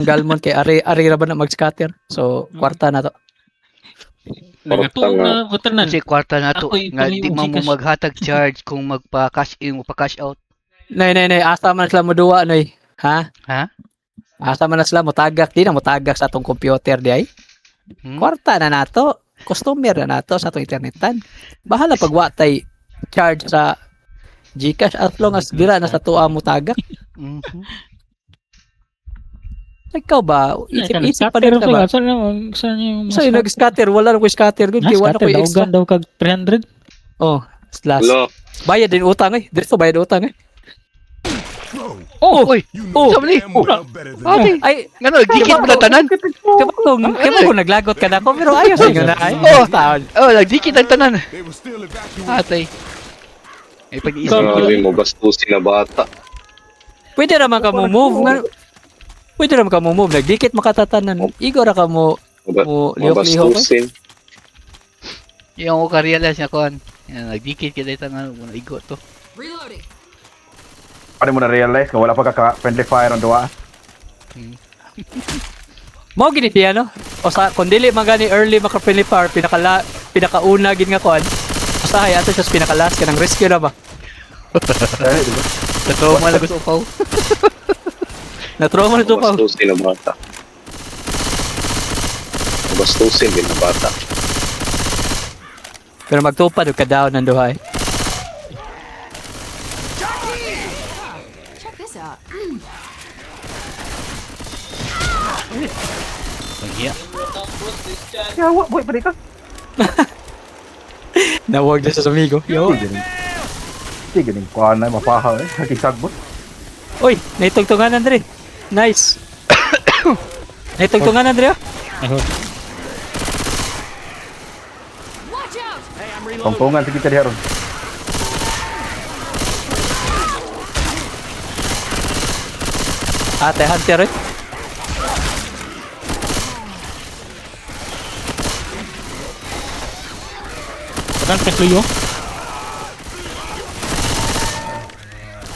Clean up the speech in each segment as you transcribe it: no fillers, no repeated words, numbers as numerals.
Galmon kay Ari ra ba na mag-scatter. So kwarta na to. Nagatuog na ko tanan. Kasi kwarta na to Ako'y nga di pangayong mo Gcash. maghatag charge kung magpa-cash in o pa-cash out. Nay asa man sila mo duwa noy. Ha? Ha? Asa man na sila mo tagak di na mo tagak sa atong computer di ay. Kwarta na nato. Customer na nato sa atong internetan. Bahala pag wa tay charge sa Gcash as long as dira na sa tuwa mo tagak. Mhm. Ikaw ba? Isip pa rin ka ba? Saan yung So yung nag-scatter, wala na ko scatter good. Kaya wala ko scatter, extra. daugan daw kag 300. Oh, slash. Hello. Bayad din utang eh. Dito bayad utang eh. Oh, oy. Oh, Sabi ni. ate. Ay, Ngano dikit mo na tanan? kaya ko naglagot ka na ako, pero ayos yun na ay. Oh. Taon. Oh, nagdikit ang tanan. Atay. Ay pag-iisip ko. Grabe mo bastusin na bata. Pwede naman ka mo move. Pwede naman ka mo move. Nagdikit makatatanan. Igo ra ka mo lihok-lihok. Mabastusin. Yung ko ka-realize niya kon. Yan, nagdikit kita tanan mo igo to. Reloading. Paano mo na-realize kung wala pa ka-friendly fire ang duwa? Mo gini siya no? O sa kung dili man gani early maka-friendly fire pinakauna gid nga kon. Usahay ato sa pinakalas ka ng rescue na ba? Totoo mo lang gusto pa. Na-trauma na to pa. Mabastusin na bata. Mabastusin din na bata. Pero magtupad og ka-down ng duha eh. Check this out. Magiya. Yawa, boy, pa ka. Nawag na sa amigo. Yo. Hindi ganing kuha na, mapahaw eh. Hakisagbot. Uy, naitugtungan Andre. Nice. Naitugtungan Andre. Watch out! Pangpungan sa kita diharon. Ate Hunter eh. Kadan pa tuyo.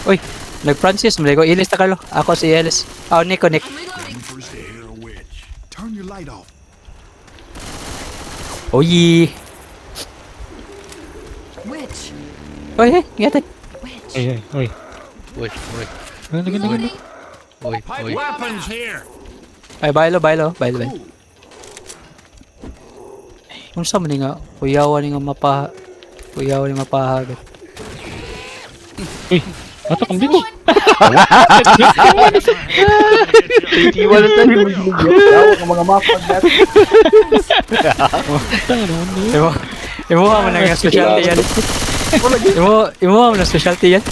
Uy, nag-Francis, mali ko. Ilis na Carlo. Ako si Ellis. Nico. I'm reloading. First to hit a witch. Turn your light off. Uy. Witch. Uy, ngete. Witch. Ay. Uy, uy. Ganda. Reloading. Uy, uy. Weapons here. Ay, bailo. Kung saan mo nga, kuyawan nga mapahagat. Uy, ato kang dito. Iwan na tayo. Yawa ng mga mapag natin. Tanga naman niyo. Imo mo na nga specialty yan. Imo mo na specialty yan.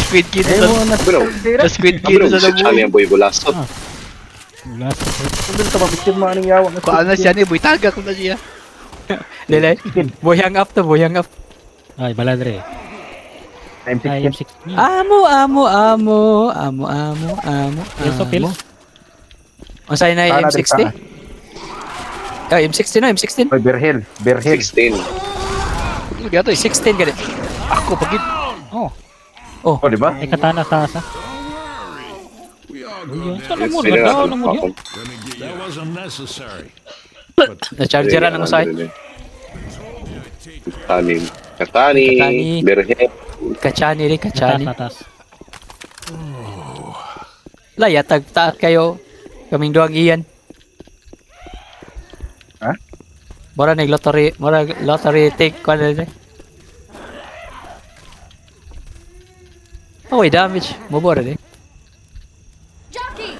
Squid Kid Eh, sa mo na. Bro, Squid Kid bro, sa si Chani damo. ang boy bulasot. Wala sa Kung ka mabiktim mo anong yawa. Kuan na siya ni boy taga ko na siya. Lele, boyang up. Ay, baladre. M16. Ay, M6. Amo. Pills o pills? Ang sa'yo na yung Sana din M60? Ah, M16 na, M16. Oy, Berhel. 16. Gato 16 ganit. Ako pagid. Oh. Oh, di ba? Ay, katana sa asa. We all Uy, go saan mo? Pwede Nagdaon natin na mo yun. That wasn't necessary. Na-chargeran ng usay. Katani. Katani. Berhe. Kachani rin, kachani. Tatas. Laya, taat kayo. Kaming duwang iyan. Ha? Mura lottery take ko na rin. Oh, damage. Mabura rin. Jockey!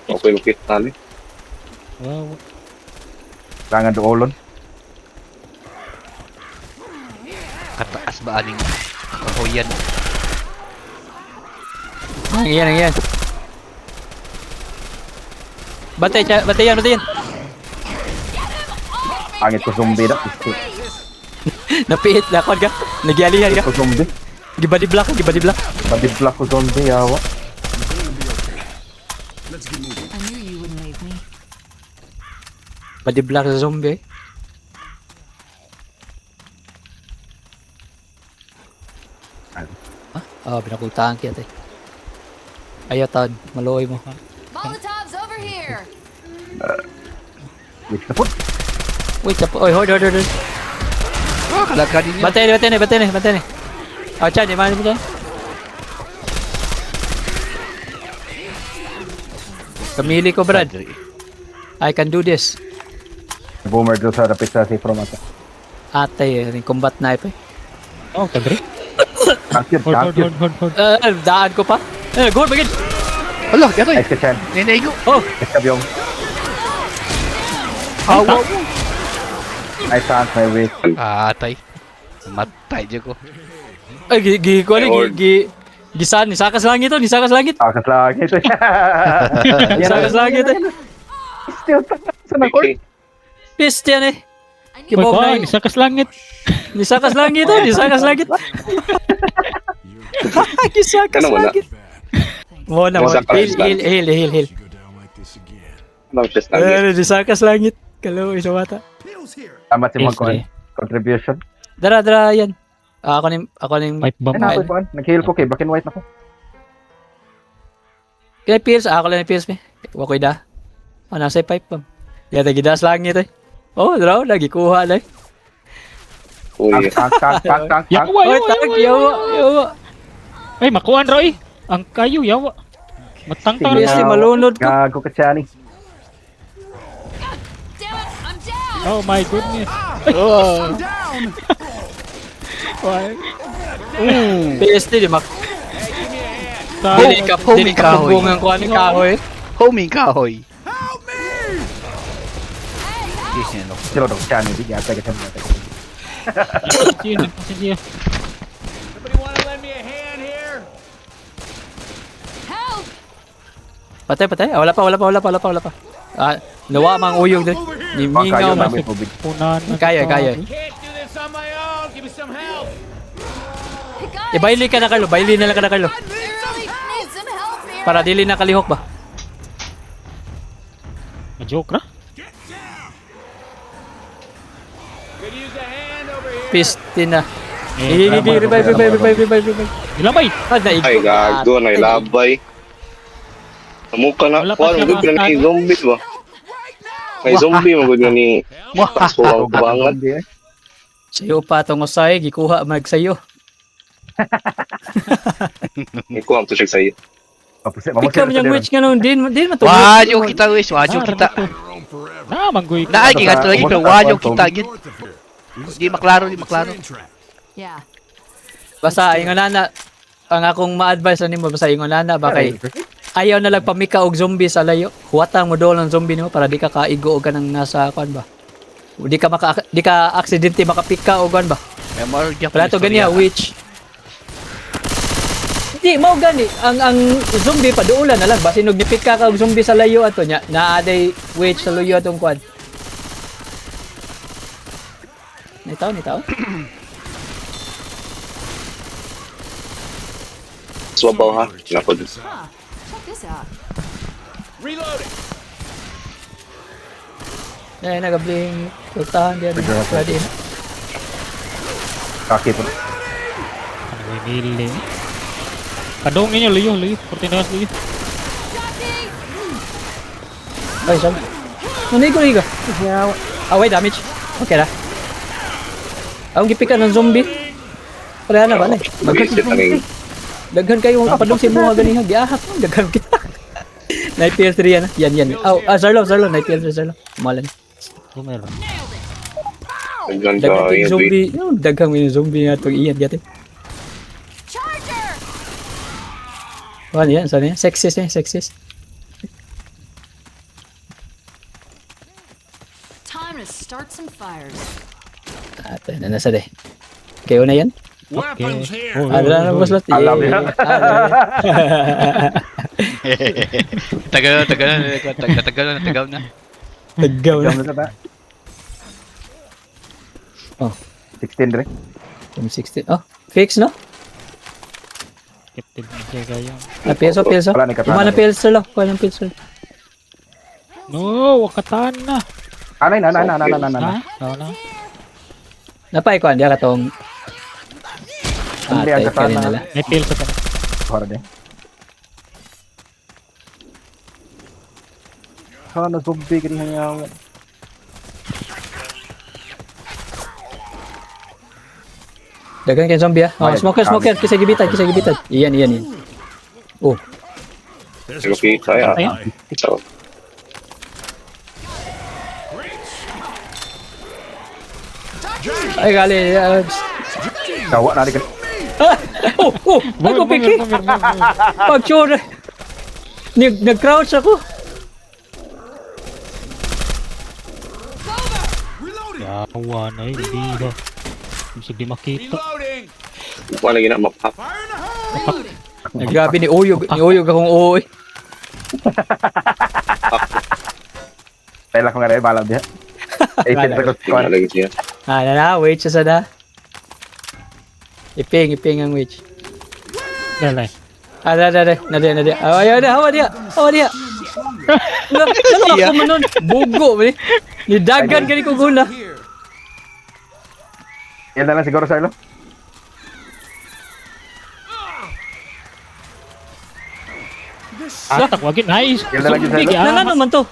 Okay, makita tali. Wow. Kailangan doolon. Kataas ba aning kahoyan? Ang iyan. Batay yan. Angit ko zombie na. Napihit na ako ka. Nagyalihan ka. Ko zombie. Gibadi block. Badiblock ko zombie, yawa. I knew you wouldn't leave me. Badi block sa zombie. Ah, binakultahan kita eh. Ayaw taon, maluoy mo. Molotov's over here. Wait na po. Wait, oy, hold. Oh, kalagka din yun. Bantay ni. Oh, Chan, di man mo dyan. Kamili ko, Brad. I can do this. Boomer doon sa rapid sa safe room ata. Atay, yung combat knife eh. Oh, kadri. Tangkid, Hold. tangkid. Daan ko pa. Go, begin. Hala, gano'y. Nice ka, Chan. Ninaigo. Oh, Nice ka, Byong. Hawa. Nice chance, my way. Atay. Matay dyan ko. ay, gisan, nisakas langit to, nisakas langit. Akas lang ito. Nisakas langit eh. Still, saan ako? Pist yan eh. I need Kibog Boy, na isa kas langit. nisakas langit to, nisakas langit. Nisakas Ano, wala? langit. Mo na, mo. Nisakas langit. Heal. Go down like this again. Ano siya standard? Nisakas langit. Kalo, isa bata. Pills here. Tama si Yes, Magkuhan. eh. Contribution. Dara, yan. Ako ning Pipe bomb. Ay, na ako, nag-heal ko kay black and white na ko. kaya pills, ako lang yung pills me. Wakoy da. Oh, nasa pipe pa. Yata gidas langit eh. Oh, draw, lagi kuha na eh. Uy, Tank. Yawa. Oy, tag, yawa. Ay, makuhan Roy. Ang kayo, yawa. Matangtang Sige. na. malunod ko. Gago ka, Chani. Damn it, I'm down. Oh my goodness. Oh. PSD di mak. Dili ka bungang ko aning kahoy. Homing kahoy. Yes, yan, no. Sila dong, Chani. Di yata ka, Chani. Sige. Help! Patay. Wala pa. Nawa mang uyog din. Nimingaw Kayo man. namin tubig. Punan. Kaya. Guys, Ibaili ka na Carlo, baili na lang ka na Carlo. we really need some help here. Para dili na kalihok ba? Ma-joke na. Pistin na. Eh, Revive. ilang bay? Naigo. ay gago, nailabay. Namukha na. Wala pa Parang siya good na ni makakano. zombie ba? May zombie, magod na ni Pasko ang bangat. Sayo pa tong usay, gikuha magsayo. Iko ang tusig sa'yo. Pika mo yung witch nga nun, din matulog. Wadyo kita, wis. Wadyo kita. Na, manggoy ka. Naay, giganto lagi. Pero wadyo kita. Gid. Di maklaro. Train track. Yeah. Basta ingon na ang akong ma-advise nimo basta ingon na ba kay ayaw na lang pamika og zombie sa layo. Huwatan mo dol ang zombie nimo para di ka kaigo og kanang nasa kwan ba. Di ka aksidente makapika og kwan ba. Memory gap. Wala to ganiya witch. Di mao gani ang zombie pa duulan na lang basin og nipika ka og zombie sa layo ato nya naaday witch sa layo atong kwan. Ni tao. Swabaw ha. Napod. Huh. Check this out. Ay nagabling tultahan diyan. Ready na. Kaki po. Ano nili? Kadungin nyo, liyo. Portinas, liyo. Ay, saan? Nanigo. Away damage. Okay na. Ang gipika ng zombie. Pareha na ba na? Mag-isip na rin. Daghan kayo ang kapadong si mga ganihan. Giahak mo. Daghan kita. Night PL3 yan. Yan. Zarlo. Night PL3 Zarlo. Malan. Boomer. Naglan Daghan ka. kayong zombie. Daghan yung zombie nga itong iyan. Gati. Charger! Ano yan? Saan yan? Sexist. Time to start some fires. Ito, nasa de. Kayo na yan? Weapons here. Oh, Na boss lot. Alam niya. Tagaw na. Tagaw na. Jam na ba? Oh. 16 rin. 16. Oh, fix no? Captain Ninja kayo. Pilso. Wala na katana. Kumana pilso lang. Kuha ng pilso. No, wakatan na. Anay, na. Ha? Na. Napay ko, hindi ka tong... Hindi, ang katana. nila. May pills pa. Para din. Sana zombie kini hanyawan. Dagan kay zombie ah. Oh, Ayun, smoker, smoker. Kisa gibitan. Iyan. Oh, There's Sige, okay, kaya. Ayan. Ito. ay gali. Kawa na di ka. Ay ko piki. Pag-sure. Nag-crouch ako. Yawa na hindi ba. Hindi di makita. Reloading. Wala lagi na mapap. Ay, grabe ni Uyog akong uoy. Tela ko nga rin balang diha. 18 seconds ko. Tingnan lagi siya. Wait sa sada. Iping ang witch. Dala. Nadi. Ayo dah, hawa dia. Nalo ako manon. Bugo ni. Ni dagan kani ko guna. Yan na lang siguro sa ilo. Atak wagin nice. Yan na lang yun sa ilo. Nangano man to?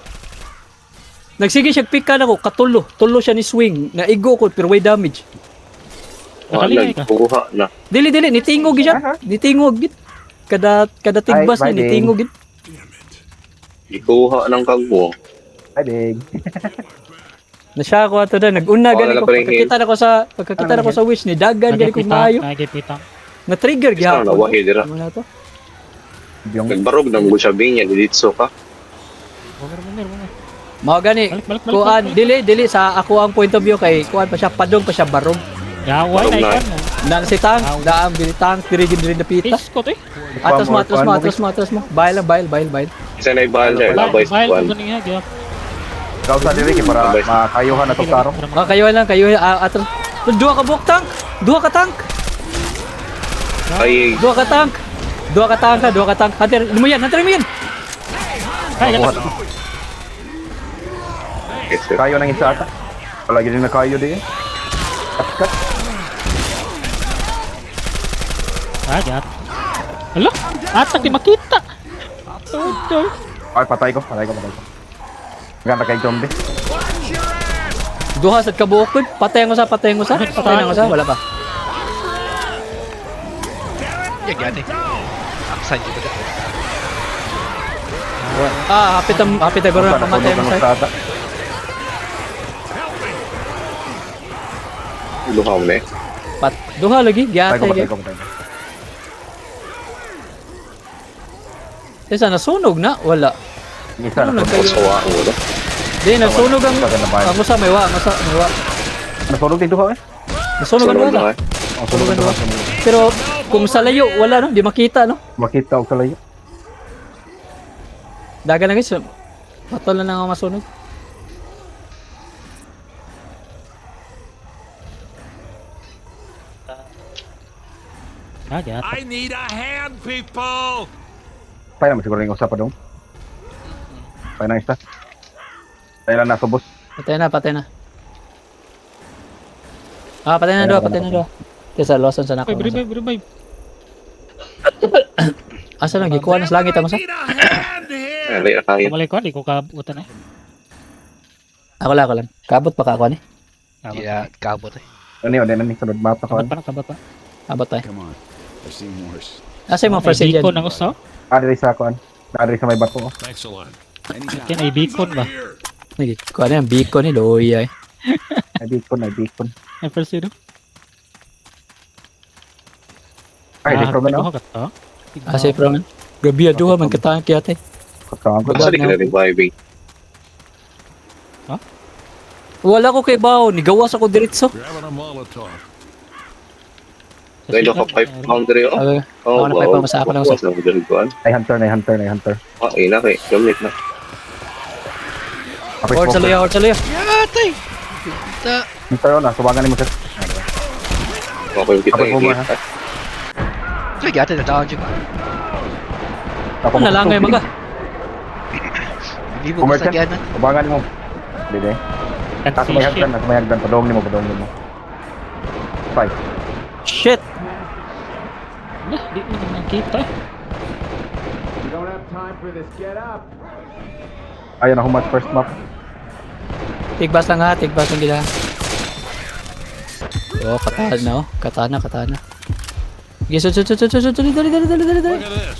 Nagsige siya pick ka na ko, katulo. Tulo siya ni swing. Naigo ko pero way damage. Nakalingay ka. Nagkuha na. Dili nitingog siya. Nitingog gid. Kada tigbas Ay, ni nitingog gid. Ikuha ng kagbo. Ay, big. Na siya ako ato da nag-una Oh, gani ko nalaparingin. pagkakita na ko sa wish ni dagan gani ko maayo. Nagipitang. Na trigger Isa na gyapon. nawahi dira. Ano na to? Yung Nagbarog ng gulo binya diditso ka. Bumir. Mao gani. Balik. Kuan dili sa ako ang point of view kay kuan pa siya padong pa siya barong. Yawa Barog na na. ikan mo. Na si tank, daang bilitang diri napita. Iskot eh. Atras mo. Bail. Isa na ibahal niya. Labay sa Bahal kuwan. ko niya. Gaya. ikaw sa diri kay para makayuhan na tong taro. Kayo atras. Dua ka buok tank. Dua ka tank. Ay, Dua ka tank. Hunter mo yan. Ay, gata. Kayo nang isa ata. Wala gid na kayo di. Kat. Ah, gat. Hala, atak di makita. Tutoy. Ay patay ko. Ganda kay zombie. Duha sa kabuok. Patay mo sa. Wala pa. Ya gani. Aksan juga dah. Hapit ang garo na pamatay mo sa. luhaw na eh. Duha lagi. Gyatay. Patay ko. Isa nasunog na. Wala. Isa na. Kasawa ko wala. Di, nasunog ang... Sa ganda ba? Ang usa may wa. Nasunog dito ha eh. Nasunog ang Sunod wala. na eh. Nasunog na. Pero kung sa layo, wala no. Di makita no. Makita og kalayo. Dagan na guys. Patol na nga masunog. Ah, gat. I need a hand, people! Pay naman siguro yung usap pa doon. Pay na isa. Tayo lang nasa boss. Patay na. Patay na dua. Kesa losan sa nako. Revive. Asa lang gikuha na sa langit mo sa? Need a hand here! Alay na kayo. Kumalay ko, di ko kabutan eh. Ako lang. Kabot pa ka ako ni. Ya, kabut eh. Ano yun, sunod mapa ko. Kabat pa. Kabot tayo. Come on. I've seen worse. Asa yung mga first aid Ay, beacon dyan? ang usaw. Diri sa kuan. Diri sa may bato. Thanks a lot. Yan ay beacon ba? Kuha na yung beacon ni Loy ay. Ay beacon. Ay, first aid. Ay, di problem ako na. ka to. Asa yung problem? Gabi duha man katang kiyate. Kasama ko. Basta di ka na reviving. Wala ko kay Bao, nigawas ako diretso. Grabbing a Molotov. Dahil ako 5 pound rin ako. Ako na 5 pound, basta ako lang sa- Bukas na dyan kuhan. Ay hunter. Ah, ina kay. Gamit na. Apis Or sa luya. Yatay! Kita. Hunter na, subangan ni mo sir. Okay, kita Kapag yung bumaba, hita. Saya yatay na tawag juga. Ako Ano nalangay mga? Hindi mo Commercial? kasagyan na. Subangan ni mo. Dili. Tapos may hagdan, padong ni mo. Five. Shit! Lah, di mo naman kita eh. Ayaw na humat first map. Tigbas lang ha, tigbas lang gila. Oh, katana oh. Katana. Sige, sud. Dali. Look at this.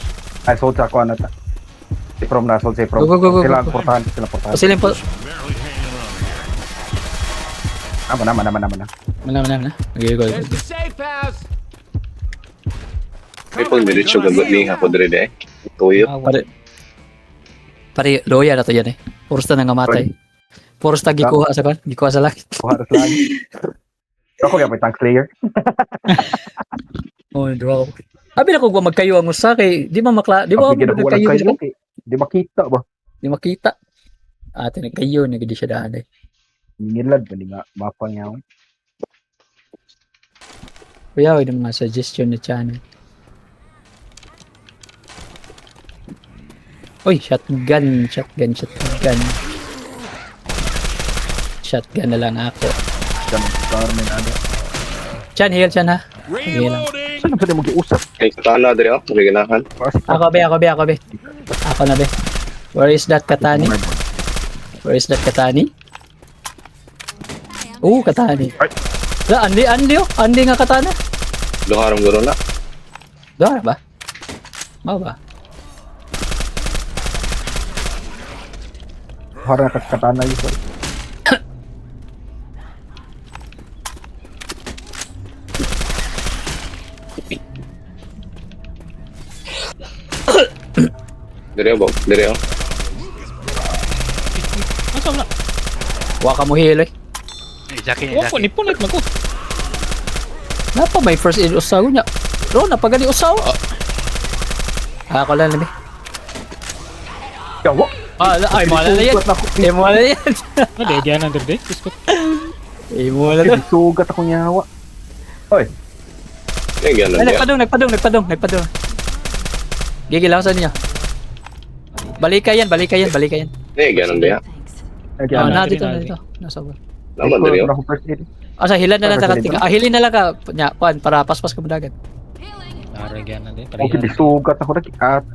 Ay, sold sa ako na ta. Si From na, sold si From. Go. Sila portahan. Pasilin po. Barely hanging on. Mana. Okay, go. May pang diretso gagot ni ako dire de. Tuyo. Pare loya na to yan eh. Puros na nangamatay. Puros na gikuha sa langit. Kuharas lagi. Ako kaya may tank slayer. Oh, draw. Abi na ko gwa magkayo ang usa kay di ba Bigyan ako walang magkayo kayo. Di makita ba? di makita. Ate nagkayo na gid siya daan eh. Ningilad ba nga mapa niya. Kuya, wala mga suggestion na channel. Uy, shotgun. Shotgun na lang ako. Terminado. Chan, heal Chan ha. Reloading. Saan na mag-iusap? Ay katana dire oh. May ganahan. Ako be. Ako na be. Where is that Katani? Katani. Ay. La, Andi nga katana. Duharong guro na. Dora ba? Mau ba? Para katana yun. Dire oh. Asa na? Waka mo heal eh. Jackie Wa ko ni punit man ko. Napa may first aid usaw niya. Ro na pagali usaw. Ako lang nabi. Yawa. Ay malala yan. Malala yan. Ade diyan under de. Biskot. Malala yan. Sugat ako nyawa. Ay ganon Ay, dia. nagpadong. Gigil ako sa niya. Balikan yan. Ay ganon dia. Oh, na sige, dito. sige. Nasa ba? Naman dire oh. Asa hilan na lang sa katika. Hilin na lang ka nya kuan para paspas ka dagat. Ara diyan na de. Okay, di sugat ako na. At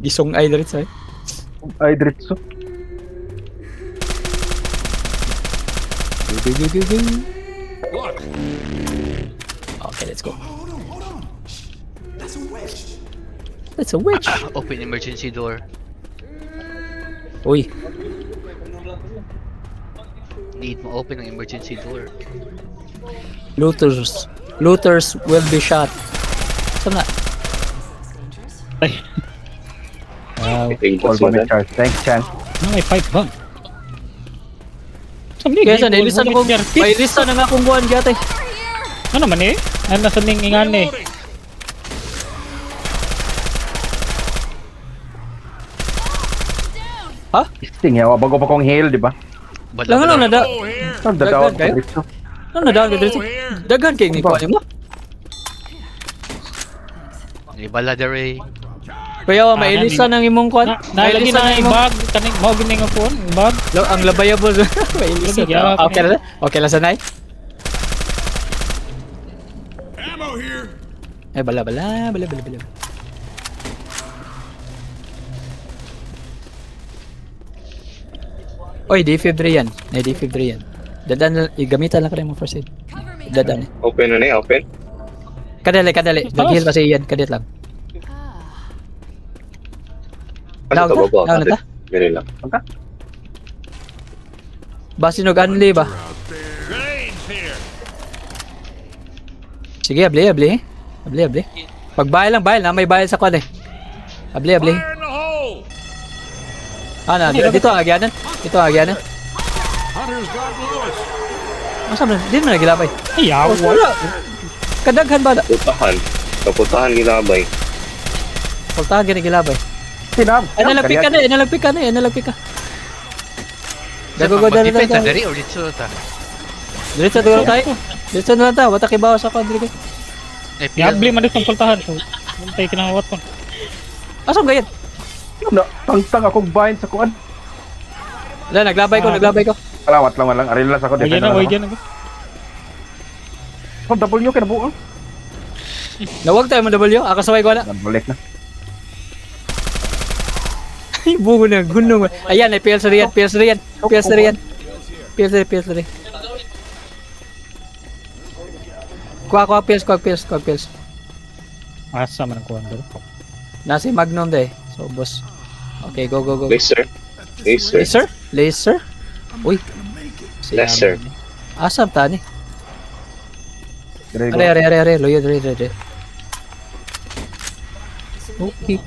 Gisong ay diretso eh. ay diretso. Look. Okay, let's go. That's a witch. Open emergency door. Uy, Need mo open ang emergency door. looters will be shot. Sana. Ay, Tingin All ko by sa charge. Thanks, Chan. may fight bang? Samdi Kaya sa nilista ko, may lista na nga kung buwan gata. Ano man eh? Ano sa ning ingan eh? Reloading. Isting yawa. Bago pa kong heal, di ba? Lang ano na da. Oh, here. Ang dadawag Dagdag kayo? diretso. Ano na daan ka dito? Dagan kay ni kuan mo. Ibala dere. Kaya may lista nang imong kuan. Nalagi na ang bag kaning mao gini nga phone, bag. Ang labayable. May lista. Lagi, yeah, Okay na. Okay lang sanay. Ammo here. Ay bala. Oy, D53 yan. Ay, D53 yan. Dadan, igamitan lang ka rin mo first aid. Dadan. Open na niya, open. Kadali. Nag-heal kasi yan. Kadit lang. Ano to baba? Down na ta? Ganun lang. Basinog anli ba? Grenades here. Sige, abli. Pag bayal na. May bayal sa kwan eh. Abli. Fire in the hole. Ano, dito ang agyanan. Hunter's got Lewis. Masa mo, di mo nagilabay. Ayaw. Wala. Kadaghan ba na? Kaputahan gilabay. Pultahan ginagilabay. Sinam. Ay, nalagpik ka na. Gago dali. Defense dere or dito ta. Diretso na lang tayo. Wata kibawas ako. Dili. Yabli man dito ang pultahan. So, tay kinawat ko. Asam gayan? Tangtang akong bind sa kuan. Wala, naglabay ko. Salawat lang. Arilas ako. Wag yan na. Oh, W ka na buo. Nawag tayo mo W. Ako saway ko na. Balik na. Ay, bungo na, gunong. Ayan, ay PLC riyan, PLC riyan, PLC riyan. PLC riyan. Kuha pills. Asa man ang kuhan bro. Nasa yung Magnum de. So, boss. Okay, go. Laser. Laser? Uy. Laser. Asam tani. Dire, Are. Loyo, dire. Okay.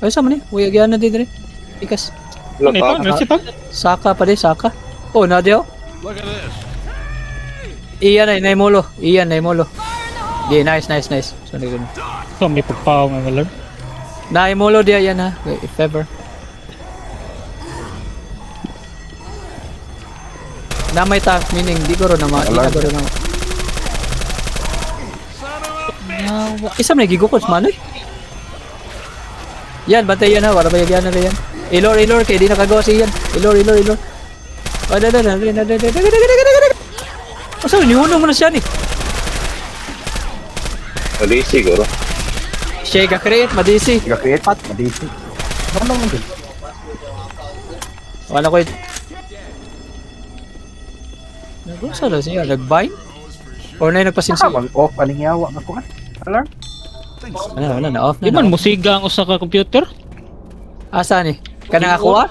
Ay, sama ni. Uy, agyan na dire. Ikas. Ano ito? Ano si Tag? Saka pa de, saka. Oh, nadio. Look at this. Iyan ay naimolo. Di, nice. So, nagano. So, may pagpaw nga malard. Naimolo dia yan ha. If ever. Na may tank meaning di ko ro na ma. Isa man gigukod man eh. Yan, bantay yan ha. Wala ba yan na yan. Ilor, kaya di nakagawa siya yan. Ilor. Asa, niuno mo na siya ni. Mali siguro. Siya ka-create, madisi. Create, madisi. Ano mo din? Wala ko yun. Nagusa na siya, nag-bind? Or na yung nagpasinsi? Mag-off, aning yawa na kuhan. Alarm? Wala, na-off Di na. man musiga ang usa ka computer. Asa ni? Kanang ako ha?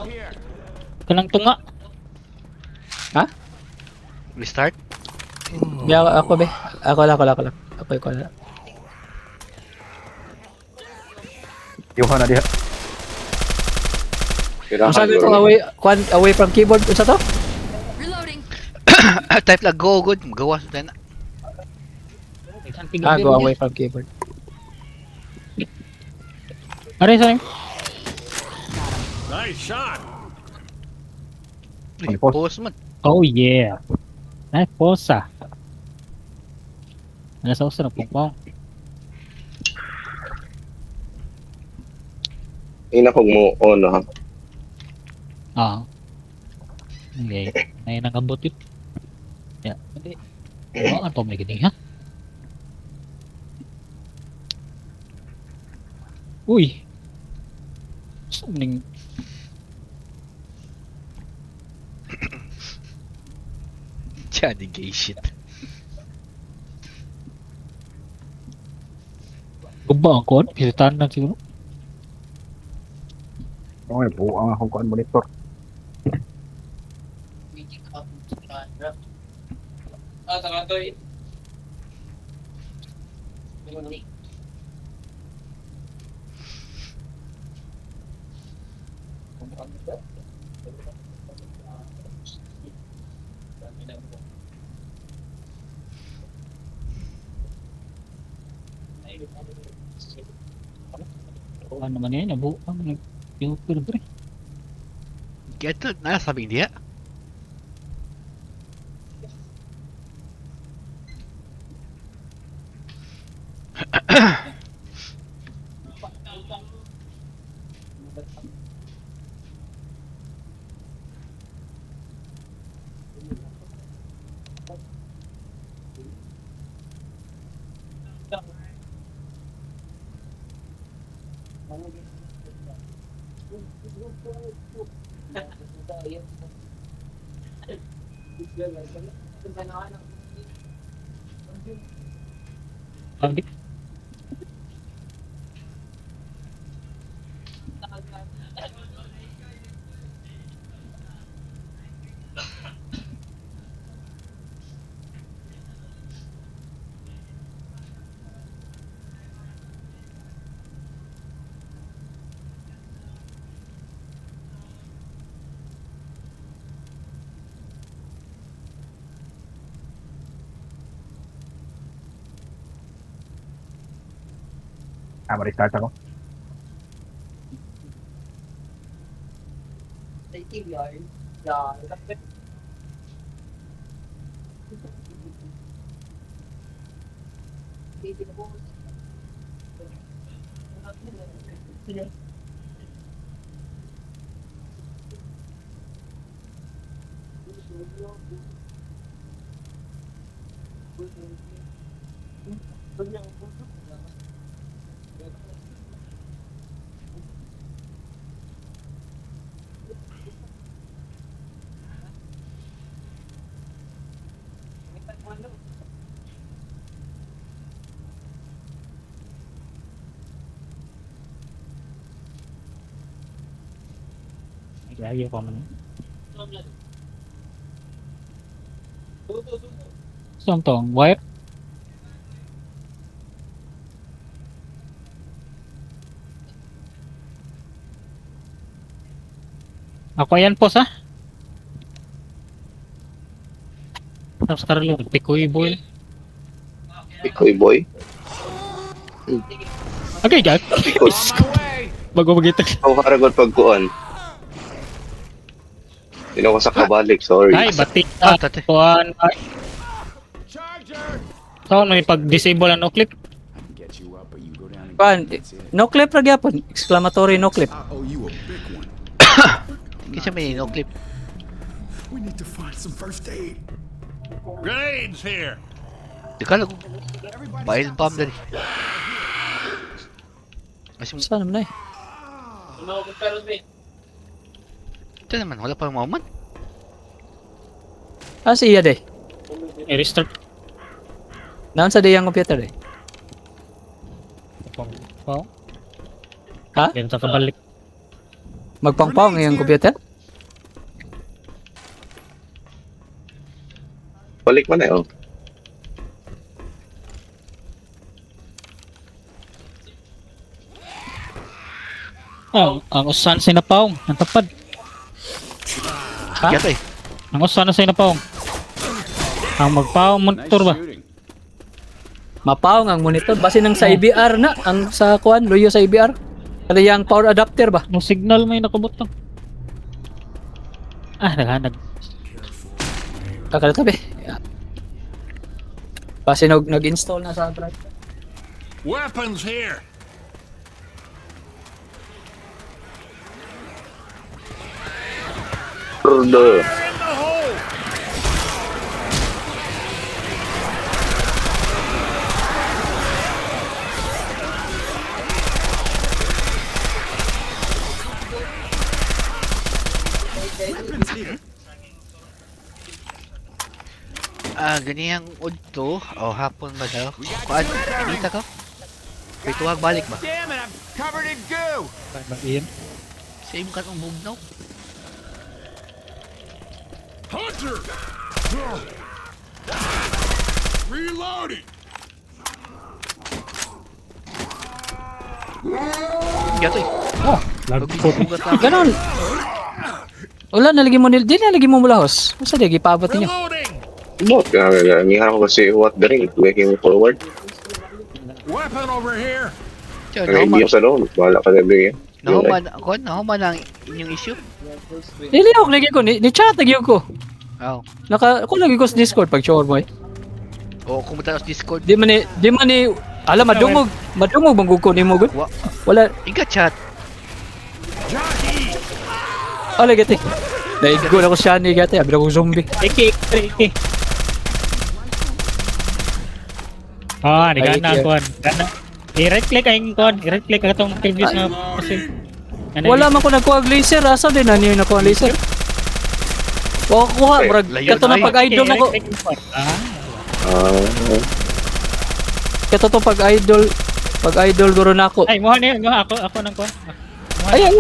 Kanang tunga. Restart? Di ako be. Ako lang. Ako lang. Yuha na diha. Ang Kirahan sabi ko ko. away from keyboard. Unsa to? Reloading. Type lang go good. Magawa sa tayo na. Go away from keyboard. Are sa Nice shot. Pause. Pause man. Oh yeah. Ay, posa. Nasa usa na pungpong. Inakog mo on ha. Ah. Okay. Ay nangabot yun. Ya. Hindi. Oh, ano may gini ha? Uy. Something. Johnny gay shit. Guba ang kon? Pisitan na siguro. Ay, buang akong kuhan monitor. Ano naman yan? Nabuang. Yung pre. Kaya ito, nasabing dia. Pag Ma-restart ako. Ayaw pa man. Saan to? Wire? Ako yan po sa. Tapos karalo, pikoy boy. Ikoy boy. Okay, gag. Bago magita. Ako karagot pagkuan. Hindi ko sa kabalik, sorry. Ay, bati. Tate. Kuhan. Charger! So, may pag-disable ang no-clip. Kuan, no clip ra gyapon, exclamatory no clip. I owe you a big one. Kasi may no clip. We need to find some first aid. Grenades here! Teka lang. Bile bomb dali. Kasi Saan naman eh? ito naman, wala pa yung moment. Ah, siya de. I-restart. Naon sa diyang computer eh. Oh. Ha? Yan sa kabalik. Magpangpang yung computer? Balik mo na, oh. Oh, ang usan sinapaw. Ang tapad. Ha? Yato eh. Ang usan na sinapaw. Ang magpaw monitor ba? Shooting. Mapaw ang monitor base nang sa IBR na ang sa kuan luyo sa IBR. Kada yang power adapter ba? No signal may nakabutang. Ah, naghanag. Kakal tabi. Base nag-install na sa drive. Weapons here! Brother. In the hole! Weapons here. Ganiyang udto. O, hapon ba daw? Kuan, pinita ka? May tuwag balik ba? Damn it, I'm covered in goo! Iyan. Same ka ng bugnaw. Hunter! Reloading! Yato eh. Lagpot. Pagbugat lang. Ganon. Wala nalagi mo nil, di nalagi mo mulahos. Masa di gipaabot niyo. Reloading! Bot, nangiharap ko kasi what the ring. Making forward. Weapon over here! Tiyo, Hindi ako sa doon. Bahala ka na doon yan. nahuman ang inyong issue. Dili ako lagi ko ni chat lagi ko. Oo. Ako lagi ko sa Discord pag sure mo eh. O, kumunta sa Discord. Di man ni alam madungog manggug ko nimo gud. Wala Iga chat. ala gati. Daigo na ko siya ni gati, abi ko zombie. Iki. Ah, di Ay, kana kon. Kana. I-right click ang kon. I-right click ang itong previous na kasi. Wala man ko nagkuha og laser, asa din na niyo nakuha ang laser. O kuha, murag layo kato na na kayo. pag-idol nako. Ah, Kato to pag-idol guro nako. ay mo ni ako nang kon. Ay ay.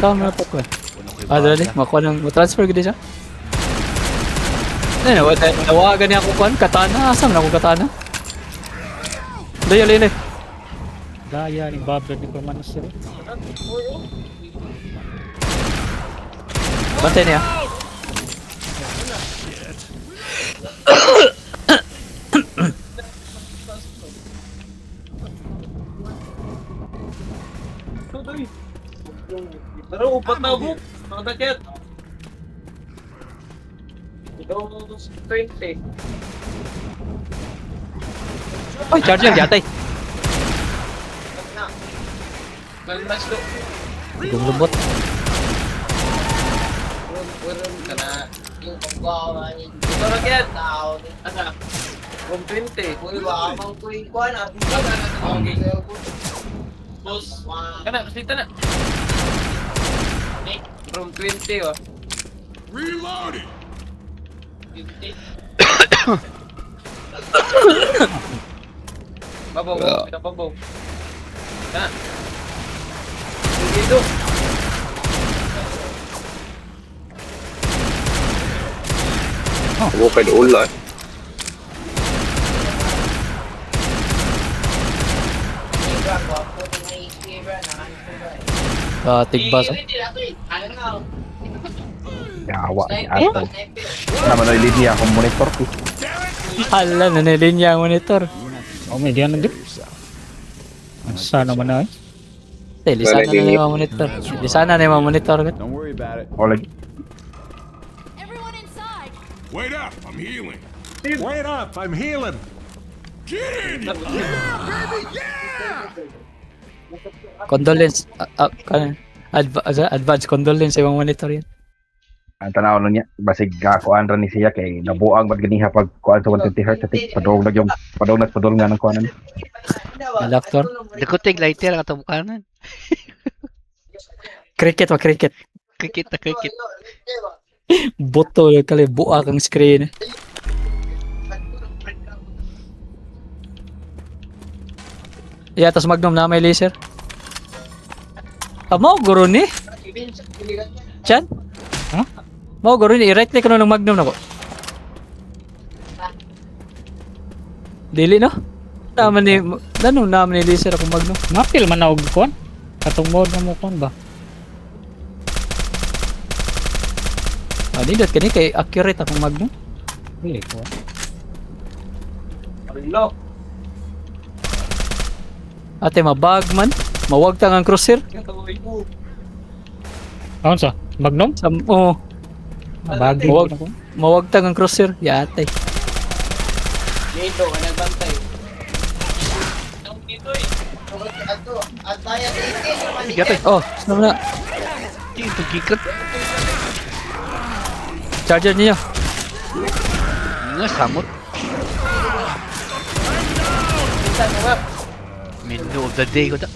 Sama na pa ko. Dali, makuha nang mo-transfer gid siya. Nawagan niya ako kuan, katana, asam na ako katana. Dali, ali. Gaya ni Bob ni Permanas sir. Bantay niya. Pero upat na hook, mga dakit. Ikaw 20. Ay, charger yatay. Malmas do. Lumot. Urun ka na. Yung pagkawa ni. Ito na kaya. Ano? 20. Uy, baka mang kuy-kuan. At hindi ka na. Okay. Boss. Kana, kasita na. From 20 oh. Reloading! Babaw, babaw. Na. Dito. Bukay na ulan. Tigbas. Yawa si Ato. Naman na linya akong monitor ko. Hala, nanilinya ang monitor. Oh, may diyan na dito. Asa naman na eh. Lisana na yung monitor. Lisana na yung monitor. Don't worry about it. O lagi. Everyone inside. Wait up, I'm healing. Wait up, I'm healing. Get in! Yeah, baby, yeah! Condolence. Advance condolence sa ibang monitor yan. Ang tanaw nun niya, basig kakuan rin ni siya kay nabuang bad ganiha pag kuan sa 120 Hz at padong nga ng kuanan. Adapter. Dakotig lighter ang atong kanan. Cricket wa cricket. Kikit na kikit. Boto kali buak ang screen. Yeah, tas Magnum na may laser. Mo guro ni. Chan? Ha? Mo guro ni right click ng Magnum nako. Dili no? Naman ni laser akong Magnum. Mapil man na og kon. Katong mode na mo kon ba? Nindot kani kay accurate akong Magnum. Dili ko. Hello. Ate mabag man, mawag tang ang crosshair. Aon sa? Magnum? Mawag tang ang crosshair. Ya ate. Dito, nagbantay. Dito eh. At tayo dito. Sigat eh. Oh, sino na? Dito gikat. Charger niyo. Nga samot. Middle of the day ko da.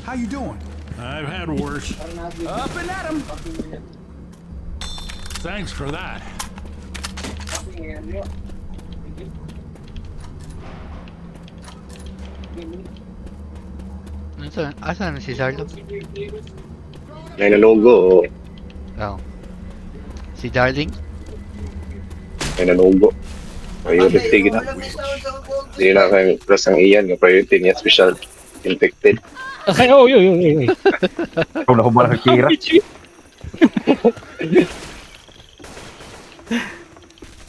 How you doing? I've had worse. Up and at 'em. Thanks for that. Asan si Zarlo? May nanugo. Oh. Si Darling? May nanugo. Priority na. Hindi na kayong plus ang iyan. Yung priority niya special. Infected. Ay, oy. Kung nakubala ka kira.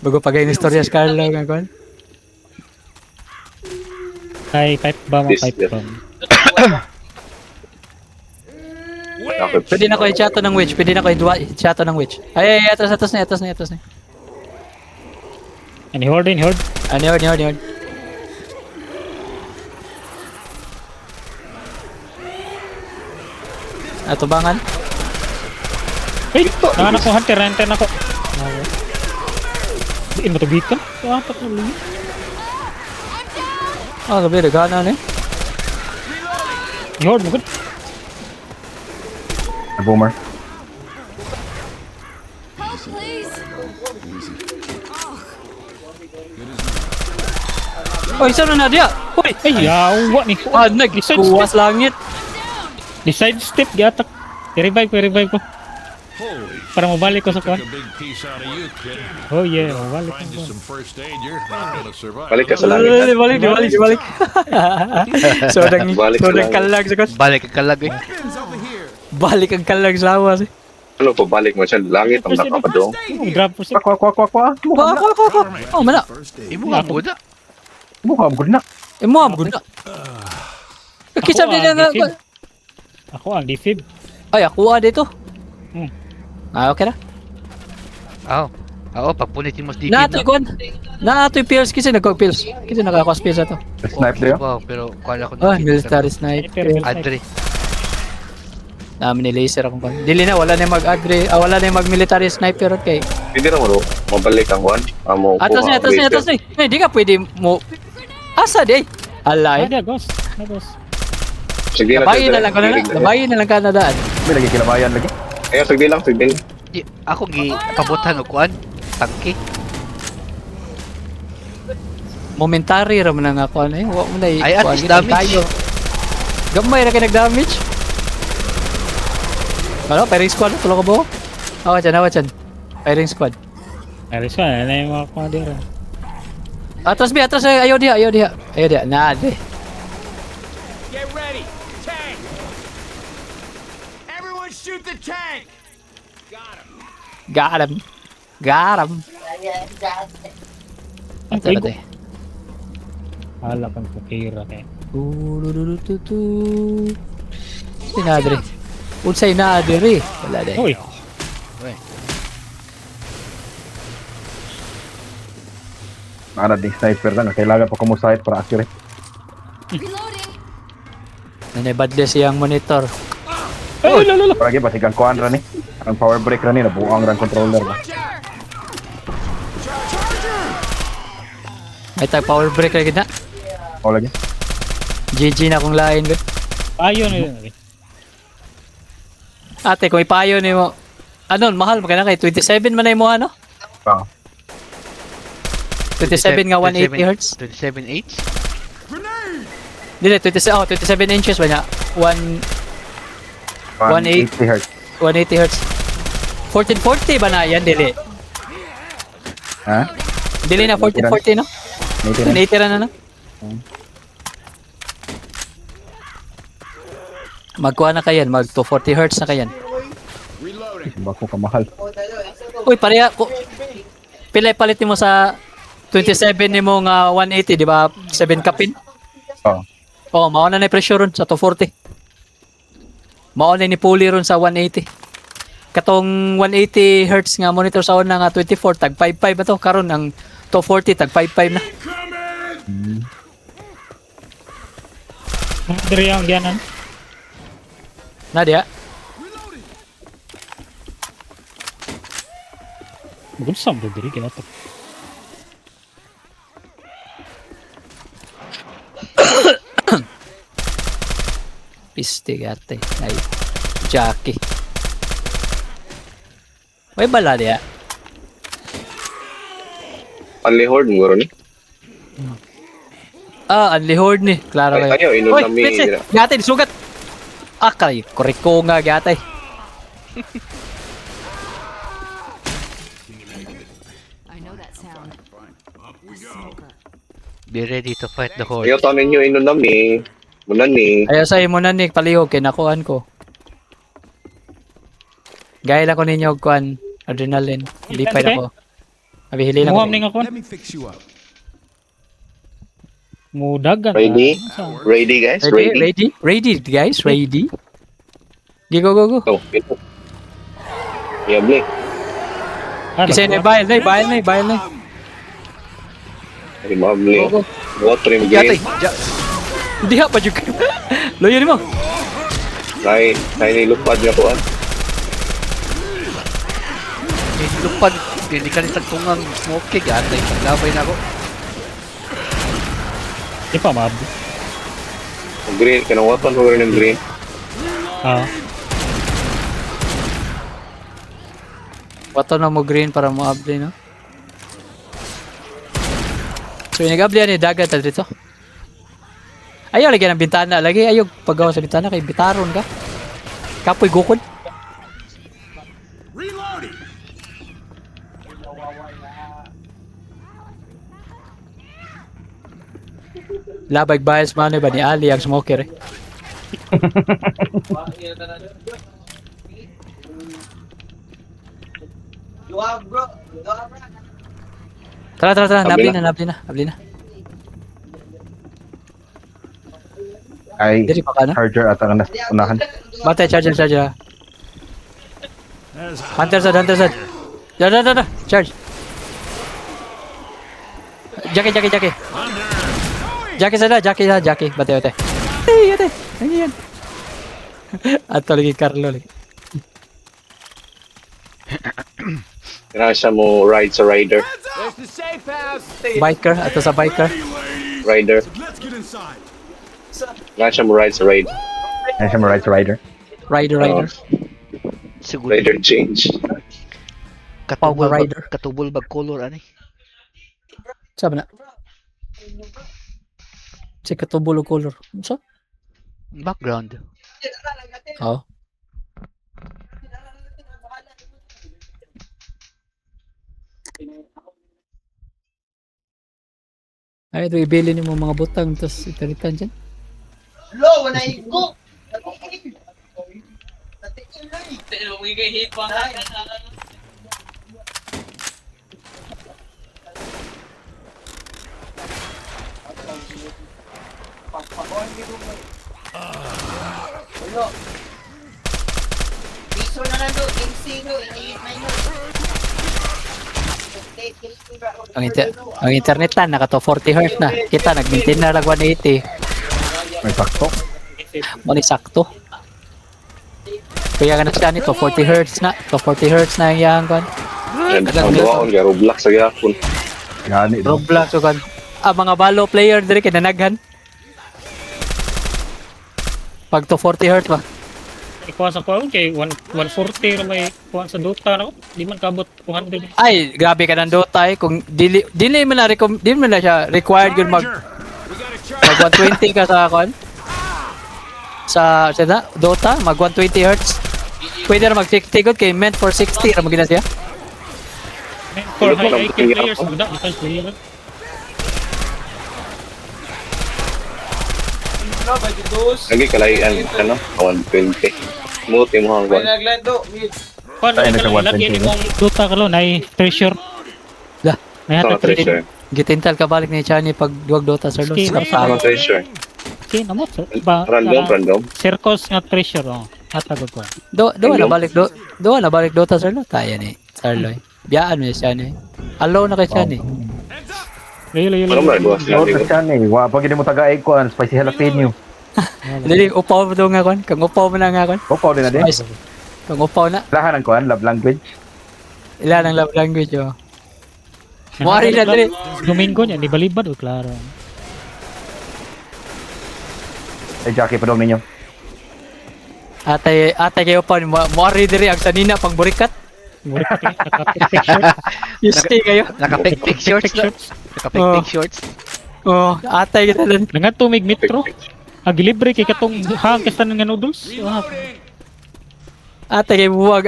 Bago pagay ni storya sa Carlo nga kon. Ay, pipe bomb, This- pipe bomb. Pwede na ko i-chato ng witch, pwede na ko i-chato ng witch. Ay, atas na. Ani horde. Ano yun. Tubangan. Ay, nanganak ko hunter ako. Diin mo to gikan? Apat na luwi. Gabi, nagana na eh. Ni horde mo gud. Boomer. Help, please. Oh, isa na dia. Hoy, Ay, yawa ni. nagkuwas langit. Di side step giatak. I-revive ko. Holy, Para mabalik ko sa kwan. took a big piece out of you, kid. Oh yeah, mabalik Find you ko. some first aid, you're not gonna survive. Balik ka sa langit. Balik. Sodang Balik sa langit. kalag sa kon. Balik ang kalag eh. Weapons over here. Balik ang kalag sa awas. Ano po, balik mo siya. Langit ang nakapadong. Drop po siya. Kwa. Ko. Oh, mana. First aid. Imo ang buda. Mukha mo gud na. Mo am gud. Kisab din nga. Ako ang defib. Ay, ako dito. Hmm. Okay na. Oo, pagpunit yung mas dikit Na kon. Na ato pills kasi nagko-pills. Kasi nakakuas pills ato. Snipe dayo. Wow, pero kala ko Military sniper. Adre. Namin ni laser akong kon. Dili na wala na mag-adre, wala na mag-military sniper kay. Hindi na mo, mabalik ang one. Amo Atas ni. Hindi ka pwede mo. Asa di? Alay. Ada ghost. Sige na. Labayin na lang ka na. Labayin na lang ka na daan. May lagi kinabayan lagi. Ayaw, sige lang. Ako gi pabutan og kuan. Tangke. Momentary ra man nga kuan eh. Wa mo na Ay, at least damage. Gamay ra kay nag-damage. Ano, firing squad tulo ka ba? Awa dyan. Firing squad. Aris ka, ano yung mga kumadira? Atras ayaw dia. Na de. Get ready. Tank. Everyone shoot the tank. Got him. Ang Tara trigo. de. Hala kang kukira kay. Sinadre. Unsay nadre. Wala de. Uy, Para di sniper lang. Kailangan pa kumusahit para accurate. Reloading. Nanibadli siyang monitor. ay, lalo. Para basig ang kuan ra ni. Ang power break ra ni. Nabuang ra ang controller ba. May tag power break lagi na. O lagi. GG na kung lain gud. Ayun, yun. Ate, kung ipayo ni mo. Ano, mahal mo ka na kay 27 man na mo ano? Ah. 27 nga 180 Hz. 27.8? Dili 27 inches ba niya? 180 Hz. 180 Hz. 1440 ba na yan dili? Ha? Dili na 1440 no? 180 ra na. Magkuha na kayan, mag 240 Hz na kayan. Ba ko kamahal. Uy, pareha ko. Pila palit mo sa 27 nimo nga 180, di ba? 7 kapin. Oo. Oh, mao na ni pressure ron sa 240. Mao na ni pulley ron sa 180. Katong 180 Hz nga monitor sa una nga 24 tag 55 ba to karon ang 240 tag 55 na. Diri ang ganan. Na dia. Good sam diri kinato. Piste garte. Ay. Jackie. May bala dia. Only horde mo ron. Ah, ang lihord ni. Klaro Ay, kayo. ayaw, inom Oy, na mi. Petse, gate, sugat. Ah, kay, koreko nga gate. I know that sound. Be ready to fight the horde. Ayaw tanin nyo inon na mi. Muna ni. Ayaw sa imo na ni, palihog, kinakuan ko. Gaya lang ko ninyo, kuan, adrenaline. Hindi pa ako. Abihili lang Muam ko. ning ako. Let me fix you up. Mudagan. Ready? Ready guys? Ready? Ready, guys, ready. Go. Oh, ito. Yable. Kasi na, bayal na. Ay, mable. Go. Water in Gate, game. hindi ha pa juga. Loyo ni mo. Nay nilupad nga po. Lupad. Hindi ka rin tagtungang smoke keg. Atay, paglabay na ako. Di pa mab. Green, kanang weapon ko rin ng green. Ah, Wato na mo green para mo abli, no? So, nag-abli ni dagat na dito. Ayaw, lagyan ng bintana. Lagi, ayaw paggawa sa bintana kay bitaron ka. Kapoy gukod. Reloading! Labag bias mano ba ni Ali ang smoker eh. Tara, nabli na. Ay, Diri pa ka na? charger at ang unahan. Batay, charger. There's Hunter sad. Da. Charge. Jackie. Jackie. Batay. Hey, ate. Ano yan? Ato lagi Carlo lagi. Kailangan siya mo ride sa rider. There's the safe house. Biker, ato sa biker. Rider. Let's get inside. Kailangan siya mo ride sa ride. Yan siya mo rider. Rider. Siguro. Rider change. Power rider. Katubol bag color ani. Sabi na. Si katubol og color. So, Background. oh. Ay, ito ibili ni mo mga butang tapos italitan dyan. Lo, wala igo. Hit pa nga. Ulo. Piso na lang do, insino, inihit na yun. Ang internetan naka to 40 Hz na. Kita nag-maintain na lang 180. May sakto. Mo ni sakto. Kaya ka na siya nito 40 Hz na. To 40 Hz na ang yang kan. Yan, ang duwa ko, yung Roblox sa gyapon. Gani do. Roblox so kan. Mga balo player diri kay nanaghan. Pag to 40 Hz ba. Ikuha sa kuha kay 140 na may kuha sa Dota na ko. Di man kabot 200. Ay, grabe ka ng Dota eh. Kung dili mo na dili mo na siya required yun mag Roger. mag 120 ka sa kon. Sa Dota, mag 120 Hz. Pwede na mag 60 good kay meant for 60 ra magina siya. For Ano po high lang IQ tingin players, ako? wala. Because player. Lo, ba dos? Lagi kalayan, ano, 120. Muti mo May hanggang. naglando. Paano Ay, na nasa ilagyan 120 ni mong Dota ka lo, na treasure. Lah. May Ito hatag ang treasure. Gitintal ka balik ni Chani pag duwag Dota sir Los. Skin. Ito ang treasure. Okay, namot. Ba, Random. circles nga treasure, oh. Hatag ko. Do na balik Dota sir Los. Tayo ni Sarloy. Biyaan mo siya ni. Alone na kay Chani. Layo. Ano ba, duwas lang Lord dito. na siya ni. Wa pag mo taga ikuan spicy jalapeno. Dili upaw mo daw nga kon. Kang upaw mo na nga kon. Opo din na din. Spice. Kang upaw na. Lahan ang kuan love language. Ilan ang love language oh. Muari na dili. Domingo niya, di balibad o klaro. Ay Jackie padong ninyo. Atay kayo pa muari diri ang sanina pang burikat. Murik ka, naka-picture. You stay kayo. Naka-pictic shorts na. Naka-pictic shorts. Oh, atay kita lang. Nangat tumig metro. Agilibre kay katong hangkestan nga noodles. Ah, Atay kay buwag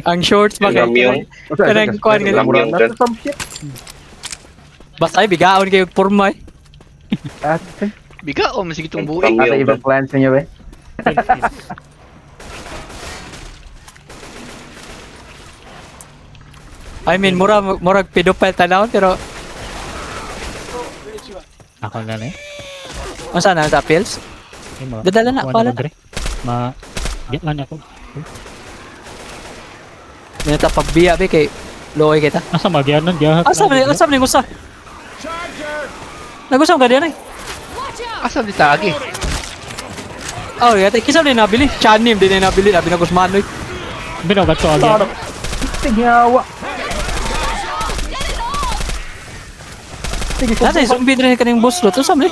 ang shorts ba kay. Ramyong. Kanang kuan nga Ramyong kan. basta ay bigaon kayo porma eh. Ate, Biga o masige itong buhay. Ramyong. ibang plans ninyo be. I mean murag pedophile tanaw pero ako na eh. unsa na sa pills? Dadala na pala. Yan ako. Nita pagbiya be kay loy kita. Asa magyanan diha. Asa man usa? Nagusam ka diyan ay. Asam di tagi. Oh, yata kisa ni nabili. Chanim din na nabili, labi na Gusmanoy. Binaw to agyan. Tigyawa. Nasa zombie din kaning boss lo to sam ni.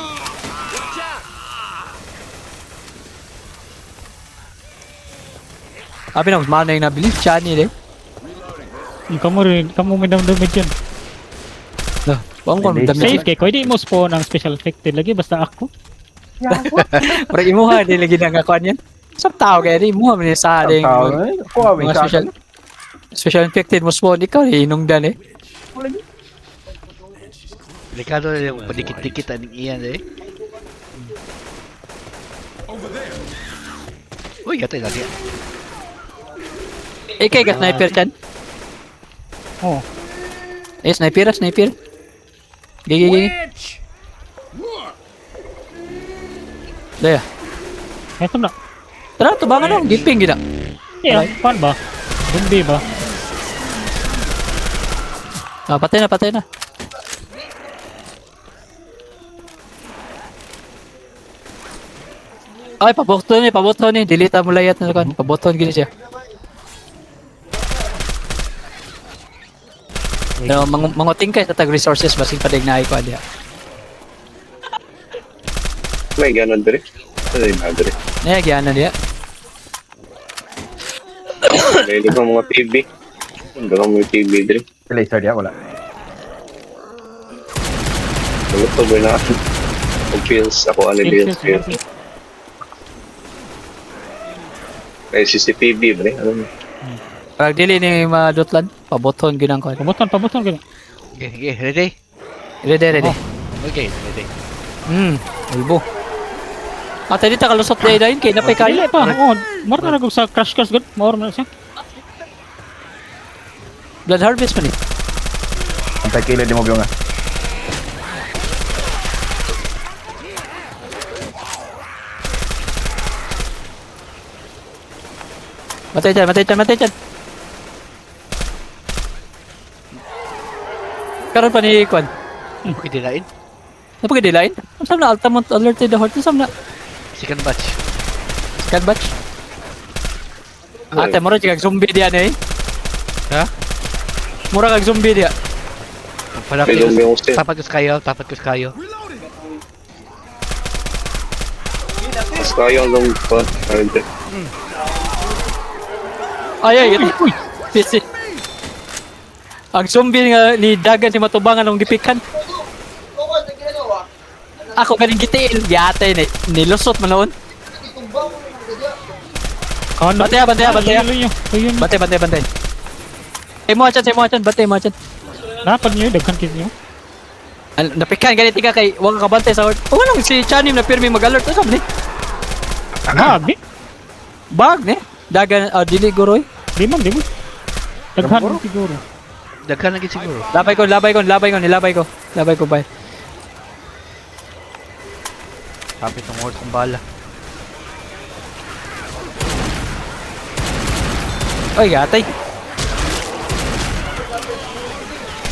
Abi na Gusmanoy nabili, Chani din. Kamu may damdamage yan. Lah, bang kon Safe dami. Safe kay ko di mo spawn ang special effected lagi basta ako. Pero imuha di lagi nang akuan yan. Sab tao kay di imuha man sa ding Kuha may mga special infected mo spawn ikaw inungdan eh. Delikado na yung padikit-dikit aning iyan eh. Uy, yata yung lagi. Ikay ka sniper chan. Oh. Eh sniper. Gigi. Daya. Eto na. Tara, tubangan no, giping gina. Yeah, pan ba? Hindi ba? Ah, patay na. Ay, paboto ni. Delete mo layat na kan. Paboton gini siya. Pero manguting kay sa tag resources basing padig na ko dia. May ganon dire. Ano yung mga dire? Nagyan na dia. May ibang mga TV. Ang mga TV dire. laser dia wala. May Ito ba na? Pag-feels ako ano din. May CCTV ba rin? Ano? Pag dili ni madutlan, paboton ginang ko. Pabuton gano'n. Okay, ready? Ready. Okay, ready. Ulbo. Ate dito kalusot dahil kay napay Dili kaya. pa. Oo, mara na nagog sa crash course gud. Mara na siya. Blood harvest man eh. Antay kilid di mo nga. Matay dyan. Karon pa ni Kwan. Pwede lain. Napag dilain? Ang sam na Altamont alerted the horde. Ang sam na Second batch. scan batch. Ate, mura kag zombie diyan eh. Ha? Mura kag zombie diya. Pala May zombie ako siya. tapat ko sa kayo. Mas kaya ang long pa. Ay, ito. Pisi. Ang zombie nga ni Dagan si Matubangan ang gipikan. Ako galing gitiin. Giyatay ni nilusot man noon. Ano? Bantay. Ayun. Bantay. Say mo achan. Bantay mo achan. Dapat niyo daghan kit niyo. Napikan ganit ka kay wag ka bantay sa horde. O anong si Chanim na pirmi mag-alert usab ni. Abi. Bag ni. Dagan dili goroy. Di man. Daghan siguro. Daghan lagi siguro. Labay ko ba. Kapit ng horse kong bala. Oy, gatay.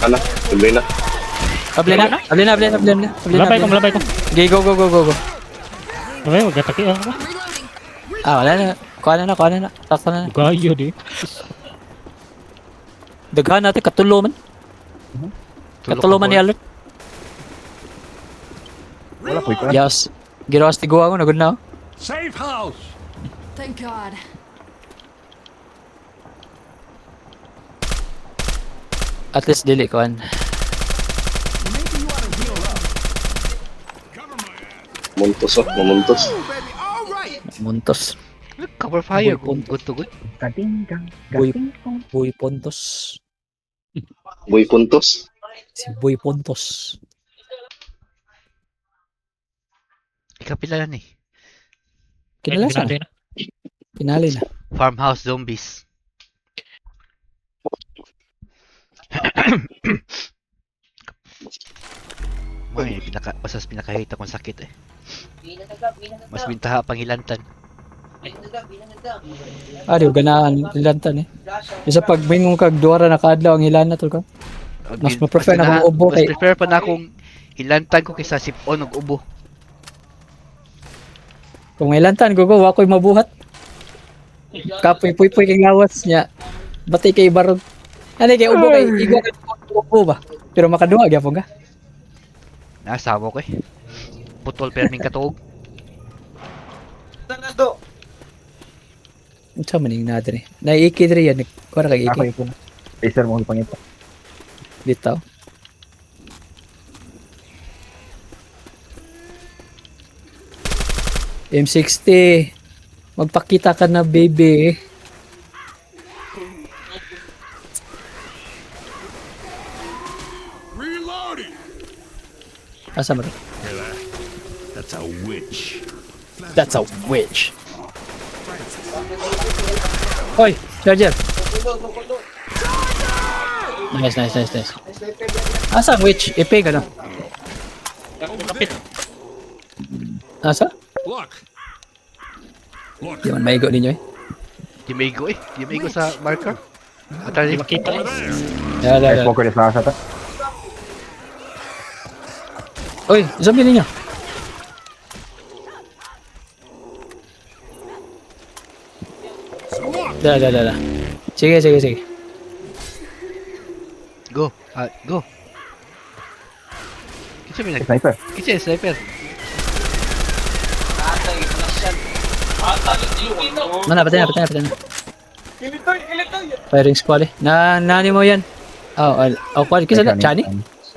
Ano? Tuloy na. Able na. Labay ko. Okay, go. Okay, wag atake ako. Wala na. Kuha na. Takta na. Gayo di. Daghan natin katulo man ni alert. Wala ko ito. Yes. Girawas ti guwa ko na good na. Safe house. Thank God. At least dili ko an. Mamuntos. Muntos. Cover fire. Boy, Good to good. Boy Pontos. Boy puntos. Si Boy Pontos. Ikapila na eh. Kinalasan. Pinali na. Farmhouse zombies. May pinakahita kong sakit eh. Mas bintaha pangilantan. Di ganaan ilantan eh. Isa pag mingong kag duwara na kaadlaw ang ilan na to ka. Mas ma-prefer na akong ubo kay- Mas prefer pa na akong ilantan ko kaysa sipon og ubo. Kung ilantan go wa ko'y mabuhat. Kapoy puy kay lawas niya. Batay kay barog. Ano kay ubo kay igwa kay ubo ba. Pero makaduha gyapon ka. Nasawa ko eh. Putol perming katuog. Unsa man ning natin eh. Naiiki diri yan. Kuha kay Ako iki. ito. Laser mo pangita. Bitaw. M60. Magpakita ka na baby. Reloading. Asa man? Hear that? That's a witch. That's a witch. Hoy, charger. Nice. Asa ang witch? Ipe ka na. Asa? Look. Look. Di man maigo ninyo eh. Di maigo eh. Di maigo sa marker. Atali. Makita Over there. Dala. Poker sa asa ta. Uy, zombie ninyo. Dala. Sige. Go. Go. Kitsa may Sniper. Kitsa sniper. Mana, patay na. Firing squad eh. Nani mo yan? Quad. Kisa na? Chani?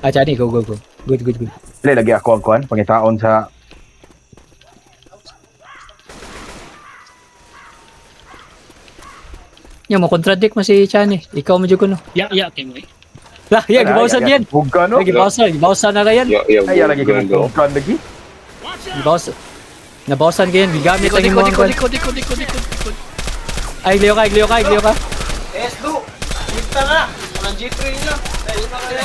Chani, go. Good, good, good. Dili lagi ako ang kuan pangitaon sa Yung mo contradict mo si Chani. Ikaw mo jugo no. Ya, kay mo eh. Lah, yeah, gibawsan yan. Buga no. Gibawsan na kayan. Ay lagi gyud kuan lagi. Gibawsan. Nabawsan kayan. Gigamit Likod, ang likod, imong likod, kuan. likod. Ay, glio ka. Esdo! Kita na! Walang G3 nyo! Dahil na kaya!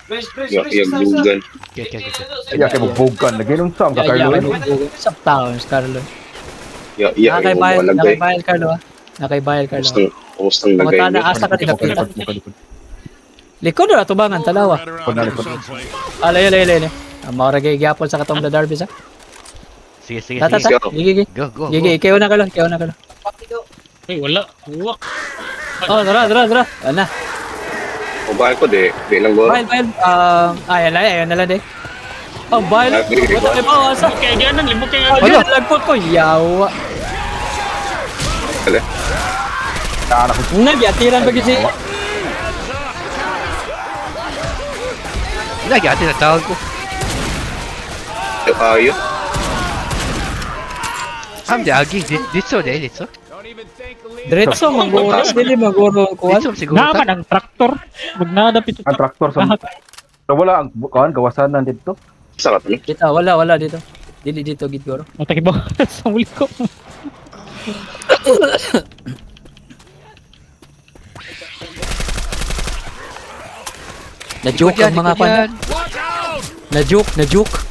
Brace, Bugan. Ay kay mo bugan lagi nung sam ka Carlo. Sa taon, Carlo. Yung malagay. Nakaibayal, Carlo. Nakaibayal, Carlo. Kustang lagay. Mutana, asa ka tinapila. Likod na tubangan, talawa. Alay. Maura gay gyapon sa katong da Darby sa. Sige. Tata. Gigi. Go. Gigi, ikaw na kalo. Ay, wala. Uwak. Oh, dara. Ana. Mobile ko di lang go. Bail. Ayan na lang de. Oh, bail. Wala kay bawas. Kaya gyan limok kaya Ano, lagpot ko. Yawa. Kale. Ana ko Nagyatiran ba kasi? Lagi ate na tawag ko. Ayo. Di agi. Dito. Don't even think the lead. Diretso maguro, dili maguro kuan. Dito siguro. Naman ang traktor. Magnadapit ang traktor sa So, wala ang kuan gawasanan dito. Sa ka to. Dito, wala dito. Dili dito gid guro. Matakibaw sa muli ko. Na-joke ang mga kuan. Na-joke.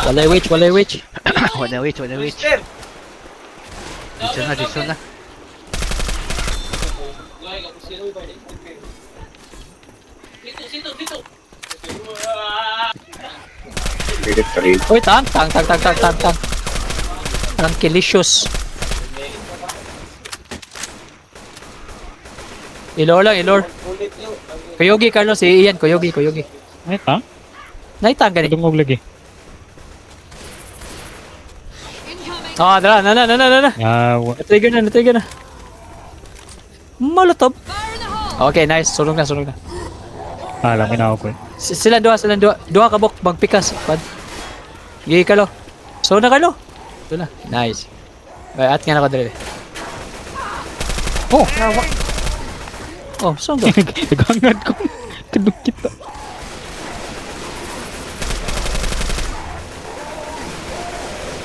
Walay witch. Wanna wait. Dito na. Dito! Pilit ka rin. Uy, tang. Tranquilicious. Ilor. Kuyogi, Carlos. Si Ian, kuyogi. Ay, ta? Naitang gani. Tungog lagi. Ah, dala, na. Yawa. Na-trigger na. Molotov. Okay, nice. Sulong na. Alam, minaw ko eh. Sila dua. Dua ka bok magpikas. Pad. Gigi kalo. So na kalo. Ito na. Nice. At nga na ko dali. Oh, nawa. Oh, saan ba? Nagangad ko. Kaduk kita.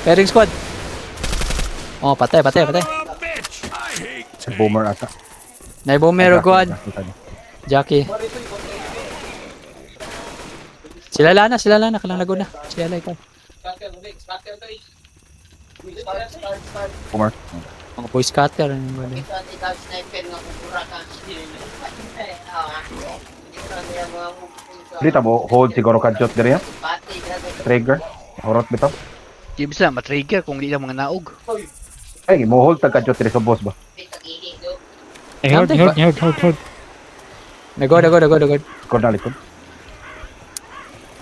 Pairing squad. Oh, patay. Son of a bitch! I hate Boomer ata. Naibomero squad. Jackie. Sila lana. Kalang lago na. Sila ikaw. Boomer. Mga voice cutter. Dito mo hold siguro kadjot diri ya. Trigger. Horot bitaw. Di bisa matrigger kung di lang mga naog. Ay, mo hold tag kadjot diri sa boss ba. Eh, hold. Nagod. Likod na likod.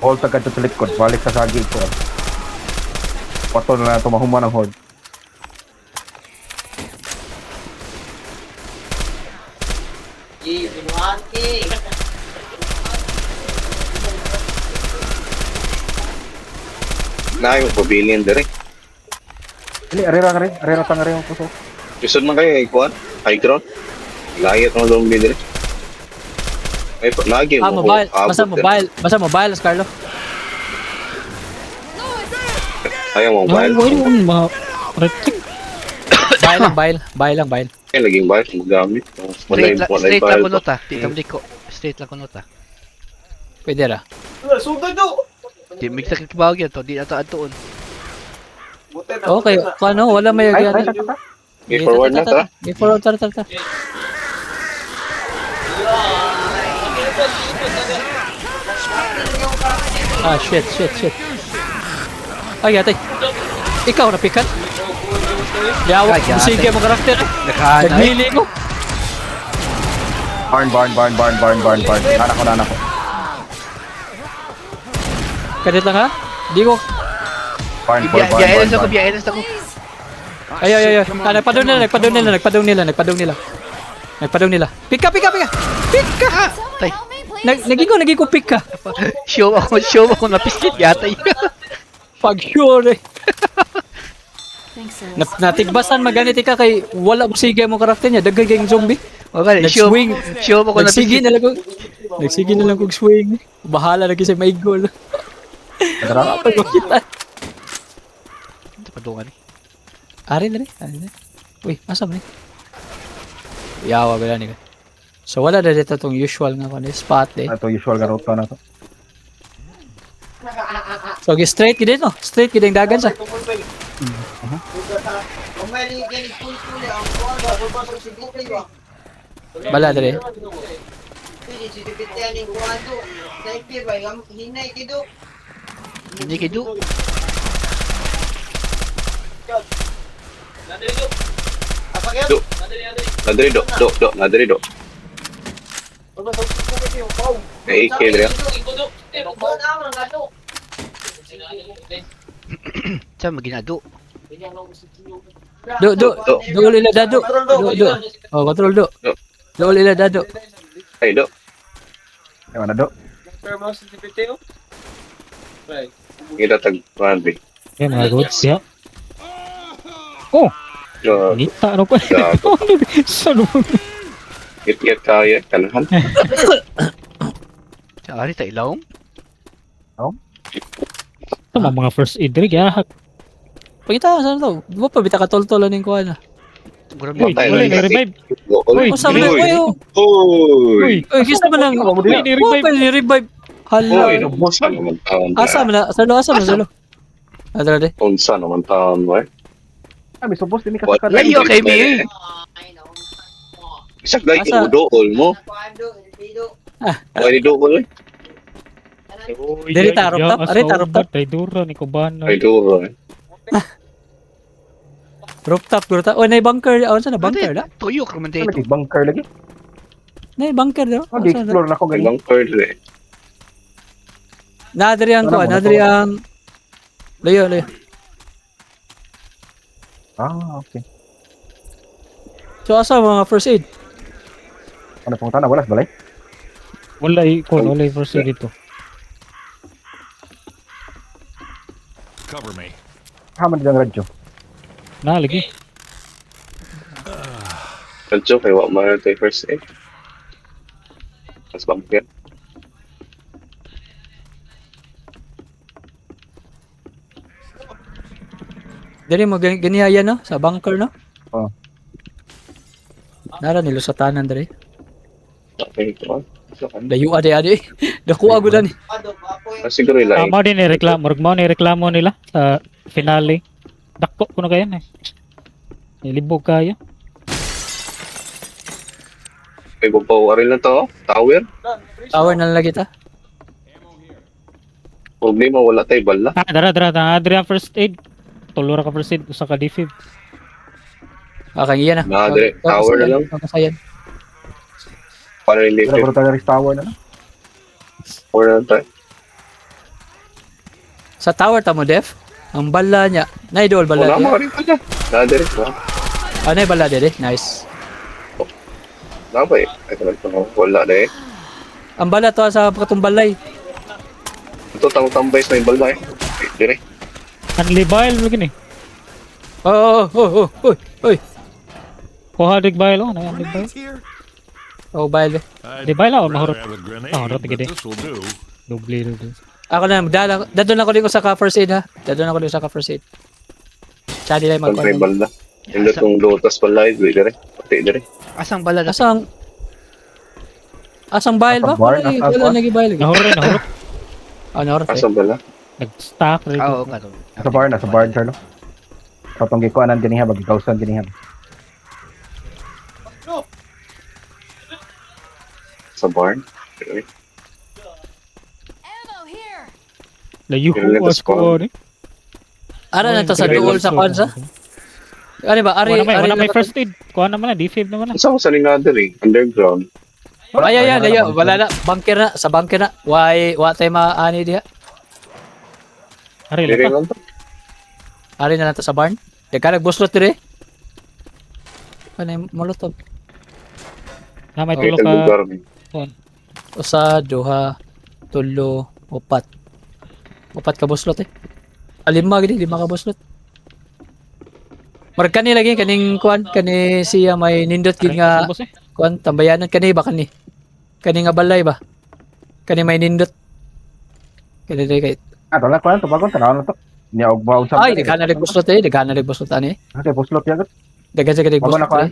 Hold tag kadjot sa likod. Balik sa sagi ko. Pato na to mahuman ang hold. Na yung pabilin dire. Dili arera tang arera puso. Isod man kayo ikuan. High ground. Layat ng zombie dire. Ay, lagi mo. Mobile. Basta mobile, Carlo. Ayaw mo Ay, mobile. wala mga retik. Bail lang. Ay, naging mobile. Magamit. Straight lang kunot ah. Di tam liko. Straight lang kunot ah. Pwede ra. Sugod do! Di mix sakit kibawag yan to. Di ato atuon. Okay, ano, wala may Ay, agyan. May forward na ta. May forward, tara. Ah, shit. Ay, atay. Ikaw napikat. Yawa, Ay, yate. sige mo karakter. Nakahanay. Nagmili ko. Barn. Anak ko. Kadit lang ha. Di ko. Barn, for barn, Biyahe barn, ako, barn. biyahe ako. Ay. Nagpadong nila. Pika. Someone Tay. help me, please. Naging ko pika. Show ako na pislit yata yun. Pag sure eh. Thanks, sir. Natigbasan maganiti ka kay wala mo sige mo karakter niya. Dagay kayong zombie. Okay, Nag-swing. show ako na Nagsige pislit. na lang kong swing. Bahala na kasi may goal. Nadarap. Pag makita. Ito padungan. Ari na rin. Uy, asa mo ni? Yawa ba ni ka? So wala na dito tong usual nga kani spot eh. Ito usual nga route na to. So straight gid no. Straight gid ang dagan sa. Bala dere. Hindi kido. Do. Nadiri do. Nadiri do. May AK diri. Sa maginado. Do. Do ulila dado. Do. Oh, control do. Do ulila dado. Ay do. Ay, mana do? Kita tag Randy. Yan, mga goods, ya. Oh, No, nita, ano pa? Gago. Saan mo? Get kaya kanahan. Sa ari ta ilawom. Ito mga first aid rig, ya. Pagita sa to. Di ba pa bita ka toltol ning kuan na. Grabe. Uy, Patay wala lang na revive. Uy, Usa man uy, uy. uy. Uy, kisa man nang Uy, ni-revive. ni revive. Uy, Hala. nabusa naman taon. Asa man na? Asa man. Adra de. Unsa naman taon mo eh. Ah, may supposed din ka What? sa Ay, okay, me. Isang guy Asa? iudool mo. Why dool eh? Diri ta, rooftop? Ari ta, rooftop? Ay, duro, ni Kubana. Ay dool eh. Rooftop guro ta. Oh, nay bunker. Oh, sa na bunker da? Tuyo ka man Lagi dito. bunker lagi. Nay bunker da. Oh, di-explore na ko May ganyan. long third eh. Nadri ang Wala kuan, mo, nadri ang Layo. Ah, okay. So asa mga first aid? Ano pong tanah? Wala sa balay? Wala yung first aid dito. Cover me. Haman din ang radyo. Na, lagi. Kadyo kay wa man tayo first eh. Mas bangkit. Diri mo ganihaya no sa bunker no? Oh. Nara nilo sa tanan diri. Okay, ko. Layo ade. Dako agud ani. Siguro ila eh. Mo din ni-reklamo nila sa finale. Dako ko na kayo eh. Nilibog kayo. May babaw rin na to. Tower. Tower na lang kita. Problema wala tayo bala. Dara. Adri ang first aid. Tulura ka first aid. Usa ka defib. Okay, iyan na. Nadri, tower na lang. Pagkasayan. Paano yung Pero lift? bro tayo tower na. Tower na tayo. Sa tower ta mo def. Ang bala niya. Nay idol bala. Wala niya. mo rin pala. Nadri. Nay bala diri. Nice. Napa eh. Ay, wala na eh. Ang bala to sa katumbalay. Ito tambay sa yung bala eh. Dire. Unlibile lagi ni. Oh. Oy. Kuha dig bile oh, na unlibile. Here? Oh, bile. Di bile oh, mahurot. I have a grenade, Oh, but gede. this will do. Doble. Ako na, dadon ako dito sa first aid ha. Dadon ako dito sa first aid. Chadi lang Pantay magpano. bala. Yung itong lotus pala eh. Dire. Pati dire. Asang bala na. Asang bile ba? Asang bar, Wala asang bar. nagi bile. Nahurot. Ano oras? Asang bala. Nag-stack rin. Oo, kato. Sa bar, Charlo. Sa itong gikuanan din niya, bagigawsan din niya. Sa barn. Dire. Ammo here. Layo Kailan ko tas ko? ko ni. Ara na to sa duol sa kwansa. Ano ba? Ari Wala may first aid. Kuha naman na, defib naman na. Saan ko sa lingada eh? Underground. Ay, layo. Wala na. Bunker na. Sa bunker na. Wa tayo maani diha. Ari Dili lang lang to. Ari na nato sa barn. Ka nagbuslot dire. Ano yung molotov? Na may May tulo ka. lugar. Usa, duha, tulo, upat. Upat ka buslot eh. Lima gini, 5 ka buslot. Marag kani lagi kaning kuan kani siya may nindot gid nga Boss eh. kuan tambayanan kani ba kani. Kani nga balay ba? Kani may nindot. Kani dai kay. Wala ko lang to bagon tanaw na to. Niya og baon sa. Ay, daghan na lig buslot eh, daghan na lig buslot ani. Okay, puslot ya gat. Daghan sa kani Bago na buslot. ko, Eh.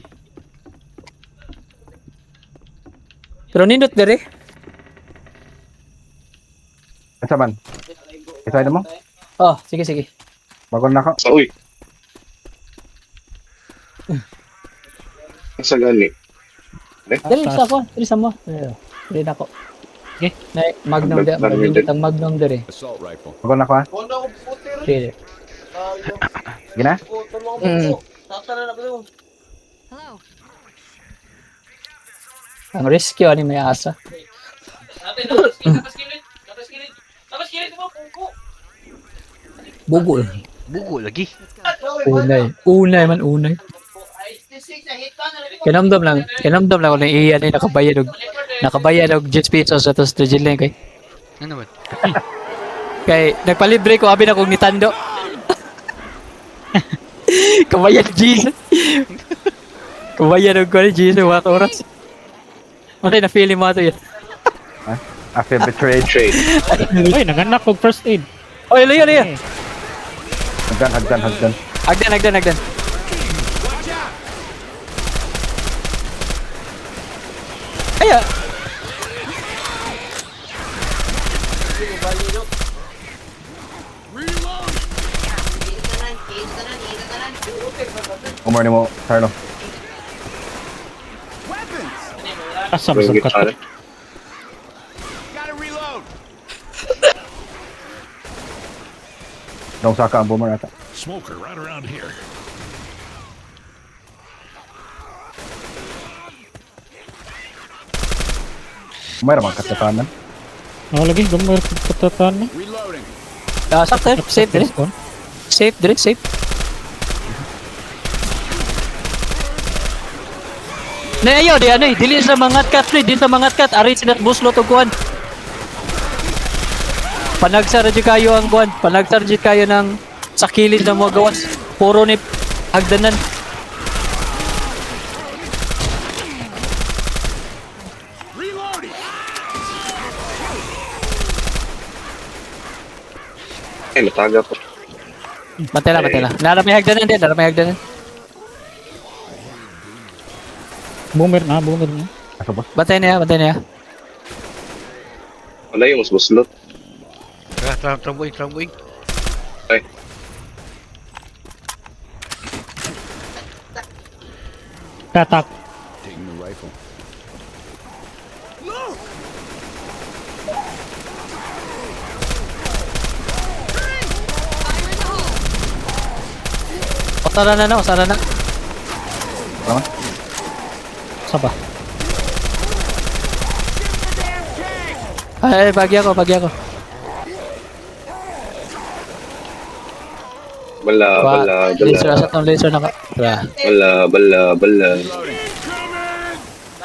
Pero nindot dire. Asa man? Isa mo? Oh, sige sige. Bagon na ko. Sa uy. Sa gani. Dali sa ako, dali sa mo. Dali na ako. Okay. Na magnum di, nindot ang magnum dire. Assault rifle. Bagon na ko ha. Wala ko puti rin. Dire. Gina? Tulong Mm. ko. Tatara na ko. Hello. Ang rescue ani may asa. Ate, nakaskilid. Nakaskilid. Nakaskilid mo, puko. Bugol. Bugo lagi. Unay. Unay man unay. Kinamdam lang ako ng iyan ay nakabayad og 10 pesos sa tos to lang kay. Ano man? Kay nagpalibre ko abi na kong nitando. Kabayad G's. Kabayad og ko G's wa oras. Okay na feeling mo ato yan. I feel betrayed. Trade. Uy, naganak og first aid. Oy, layo. Hagdan. Agdan. Aya. Umar ni mo, Carlo. Asam Bring sa it kat. on. Gotta reload. Dong saka ang boomer ata. Smoker right around here. Umar man katatanan. Oh, lagi gambar katatan na. Reloading. Sakto, safe dire. Safe. Na ayo di ano dili sa mangat kat, di sa mangat kat, ari sinat buslo to kuan. Panagsara di kayo ang kuan, panagsara di kayo ng sa kilid na mo gawas. Puro ni hagdanan. Reloading. Ay, nataga ko. Bantay na. Naramay hagdanan. Boomer na. Aso boss? Bantay na ya. Wala yung mas buslot. Trambuing. Ay, Tatak. Taking the rifle. Usara na. Tama? Saba. Ay, bagi ako. bala. Laser asa tong laser naka. Bala.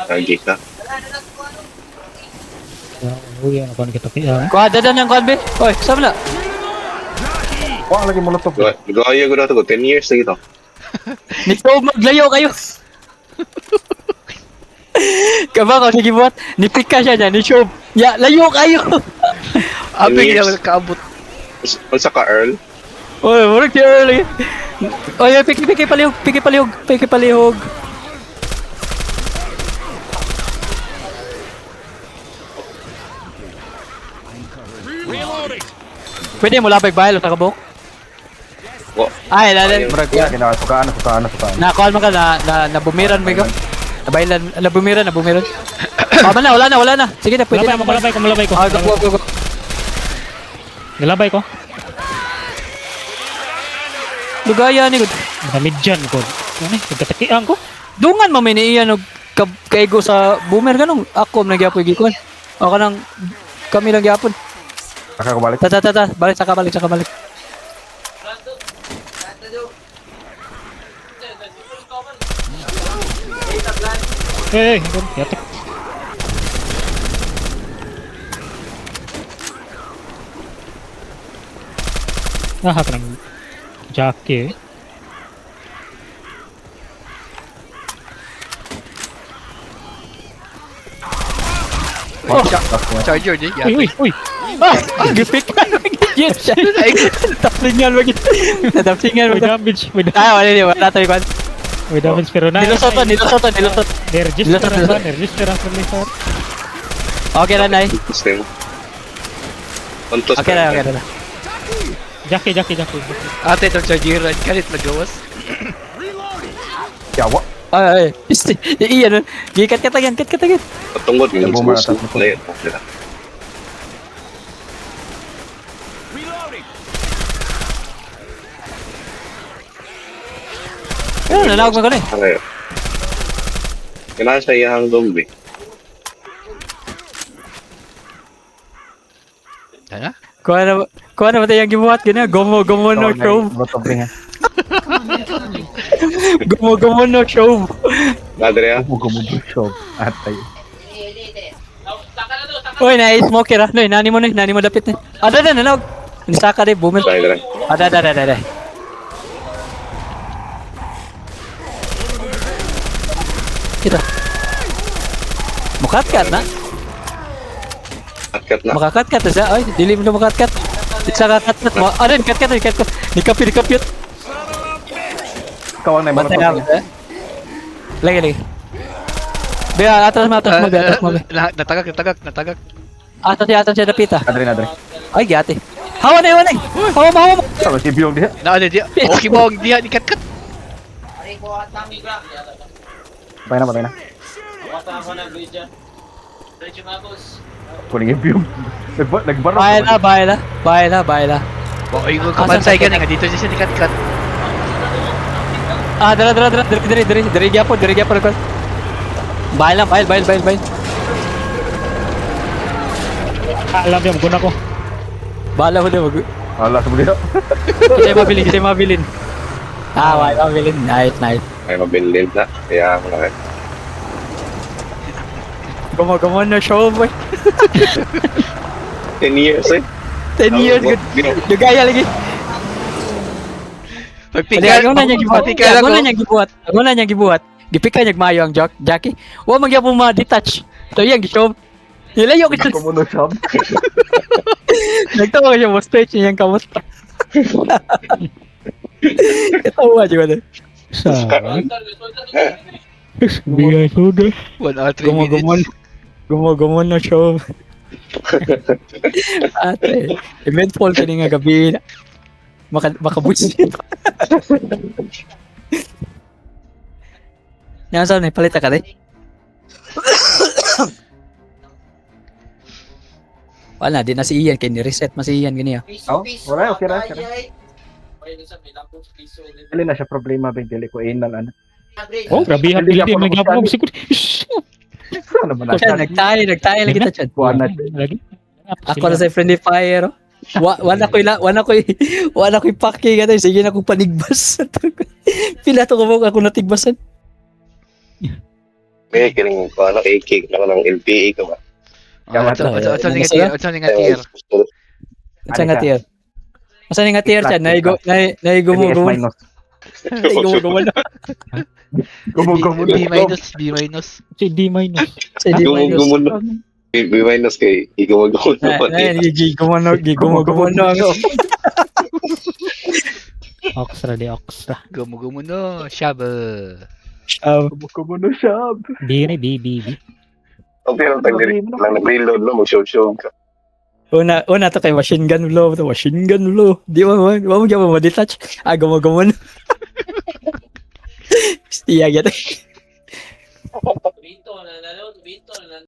Lagi ka. Uy, ano kan kita kaya? Kuha dadan ng kuan be. Oy, sama na. Wala lagi molotov. Gaya ko na to. 10 years na ito. Nito maglayo kayo. Kaba ko sige buat. Nipik ka siya niya, ni Shob. Ya, layo kayo. Abi Years. na kaabot. Unsa ka, Earl? Oy, murag si early. Oy, piki palihog. Reloading. Pwede mo labay bayal sa kabok? Wa. Ay, lalan. Murag ya kina sukaan. Na call man ka na bumiran mo ikaw. Nabaylan, nabumiran. Tama na, wala na. Sige na, pwede na. Malabay ko. Ah, go. Nilabay ko. Lugaya ni gud. Namidjan ko. Ano eh, nagkatakian ko. Dungan mo may niiyan og kaigo sa boomer ganong ako man gyapon gikuan. O kanang kami lang gyapon. Saka ko balik. Ta. Balik. Yatik. Nahak ng Jackie eh. Charger di. Uy! Gipik ka yes siya. Taplingan mo gid. Taplingan mo. May damage. Ah, wala ni wala tayo kwan. May damage pero na. Nilusot. Register ang release. Okay na, Nay. Gusto mo. Puntos Okay na. Jackie. Ate itong charger. Kalit magawas. Yawa. Ay. Iyan. Gikat ka tagan. Patungod yung Bumara gusto. sa- Layan. Ano, nanawag mo ko na eh. Okay. Kailangan sa iyang zombie. Ano? Kuha na ba tayo yung gibuhat ganyan? Gomo no show. Gomo no show. Nadre ah. Gumugusog. Atay. Taka na to, taka. Uy, na-smoker ah. Nani mo dapit na. Ada na, nanawag. Nisaka rin, boomer. Dre. Ada. Kita. Mukatkat na. Atkat na. Makakatkat na siya. Ay, dili mo na makatkat. Isa kakatkat mo. Ano, katkat. Nikapit. Ikaw ang Bantay naman. na. Lagi. Bea, atras mo. Natagak. Atas siya napita. Adre. Ay, gati. Hawa na. Hawa mo. Sama si Biyong diha. Na ano dia? Okay mo ang diha ni kat. Ari ko at ang migra. Patay na. Wata ako ng video. Medyo mabos. Kuning yung Biyong. Nagbarang. Bahala. Boy mo kapansay ka nga dito siya ni kat. Ah, dara. Diri gyapon ko. Bahala. Alam niya, maguna ko. Bahala mo din. Ala sa diha. Kasi mabilin. Wala mabilin. Nice. Ay mabilin na. Kaya mo na. Gumagamon na show, boy. 10 years eh. 10 years, good. Dugaya lagi. Pagpikal. Ang una niya gibuhat. Gipika niya mayo ang Jackie. Wa man gyapon ma-detach. So yang gi-show. Nilayo kita. Kumuno siya. Nagtawa siya mo stage niyang kamusta. Ketawa juga deh. Bigay sudah. 1 or 3 minutes. Gumagumon na show. Ate, eventful ka nga gabi. Makabusit. Yan saan na, palita ka deh. Wala, di na si Ian, kaya ni-reset mo si Ian ganyan. Oh, wala, okay ra. Dili na siya problema big dili ko inal ano. Oh, grabe ha. Hindi may gabog siguro. Ano ba Siya, na? nagtayo lang kita dyan. Buwanat. Lagi. Ako na sa friendly fire. Wala ko'y paki ka tayo. Sige na kong panigbas. Pila to ako natigbasan. May kiring ko ano AK na ng LPA ka ba? Atso ni nga tier. Asa nga tier? Asa nga tier siya? Naigo mo. minus. Naigo mo na. Gumugumo. B minus. Si D minus. Gumugumo. B minus kay igumugumo. Gigumo na. Oxra di Oxra. Gumugumo no. Shaba. Gumugumo na siya. B. Ang pero tagli lang nag-reload no mag-show ka. Una to kay machine gun blow. Di mo gyapon ma-detach. Gumo na. Stiya gyud. Binto na.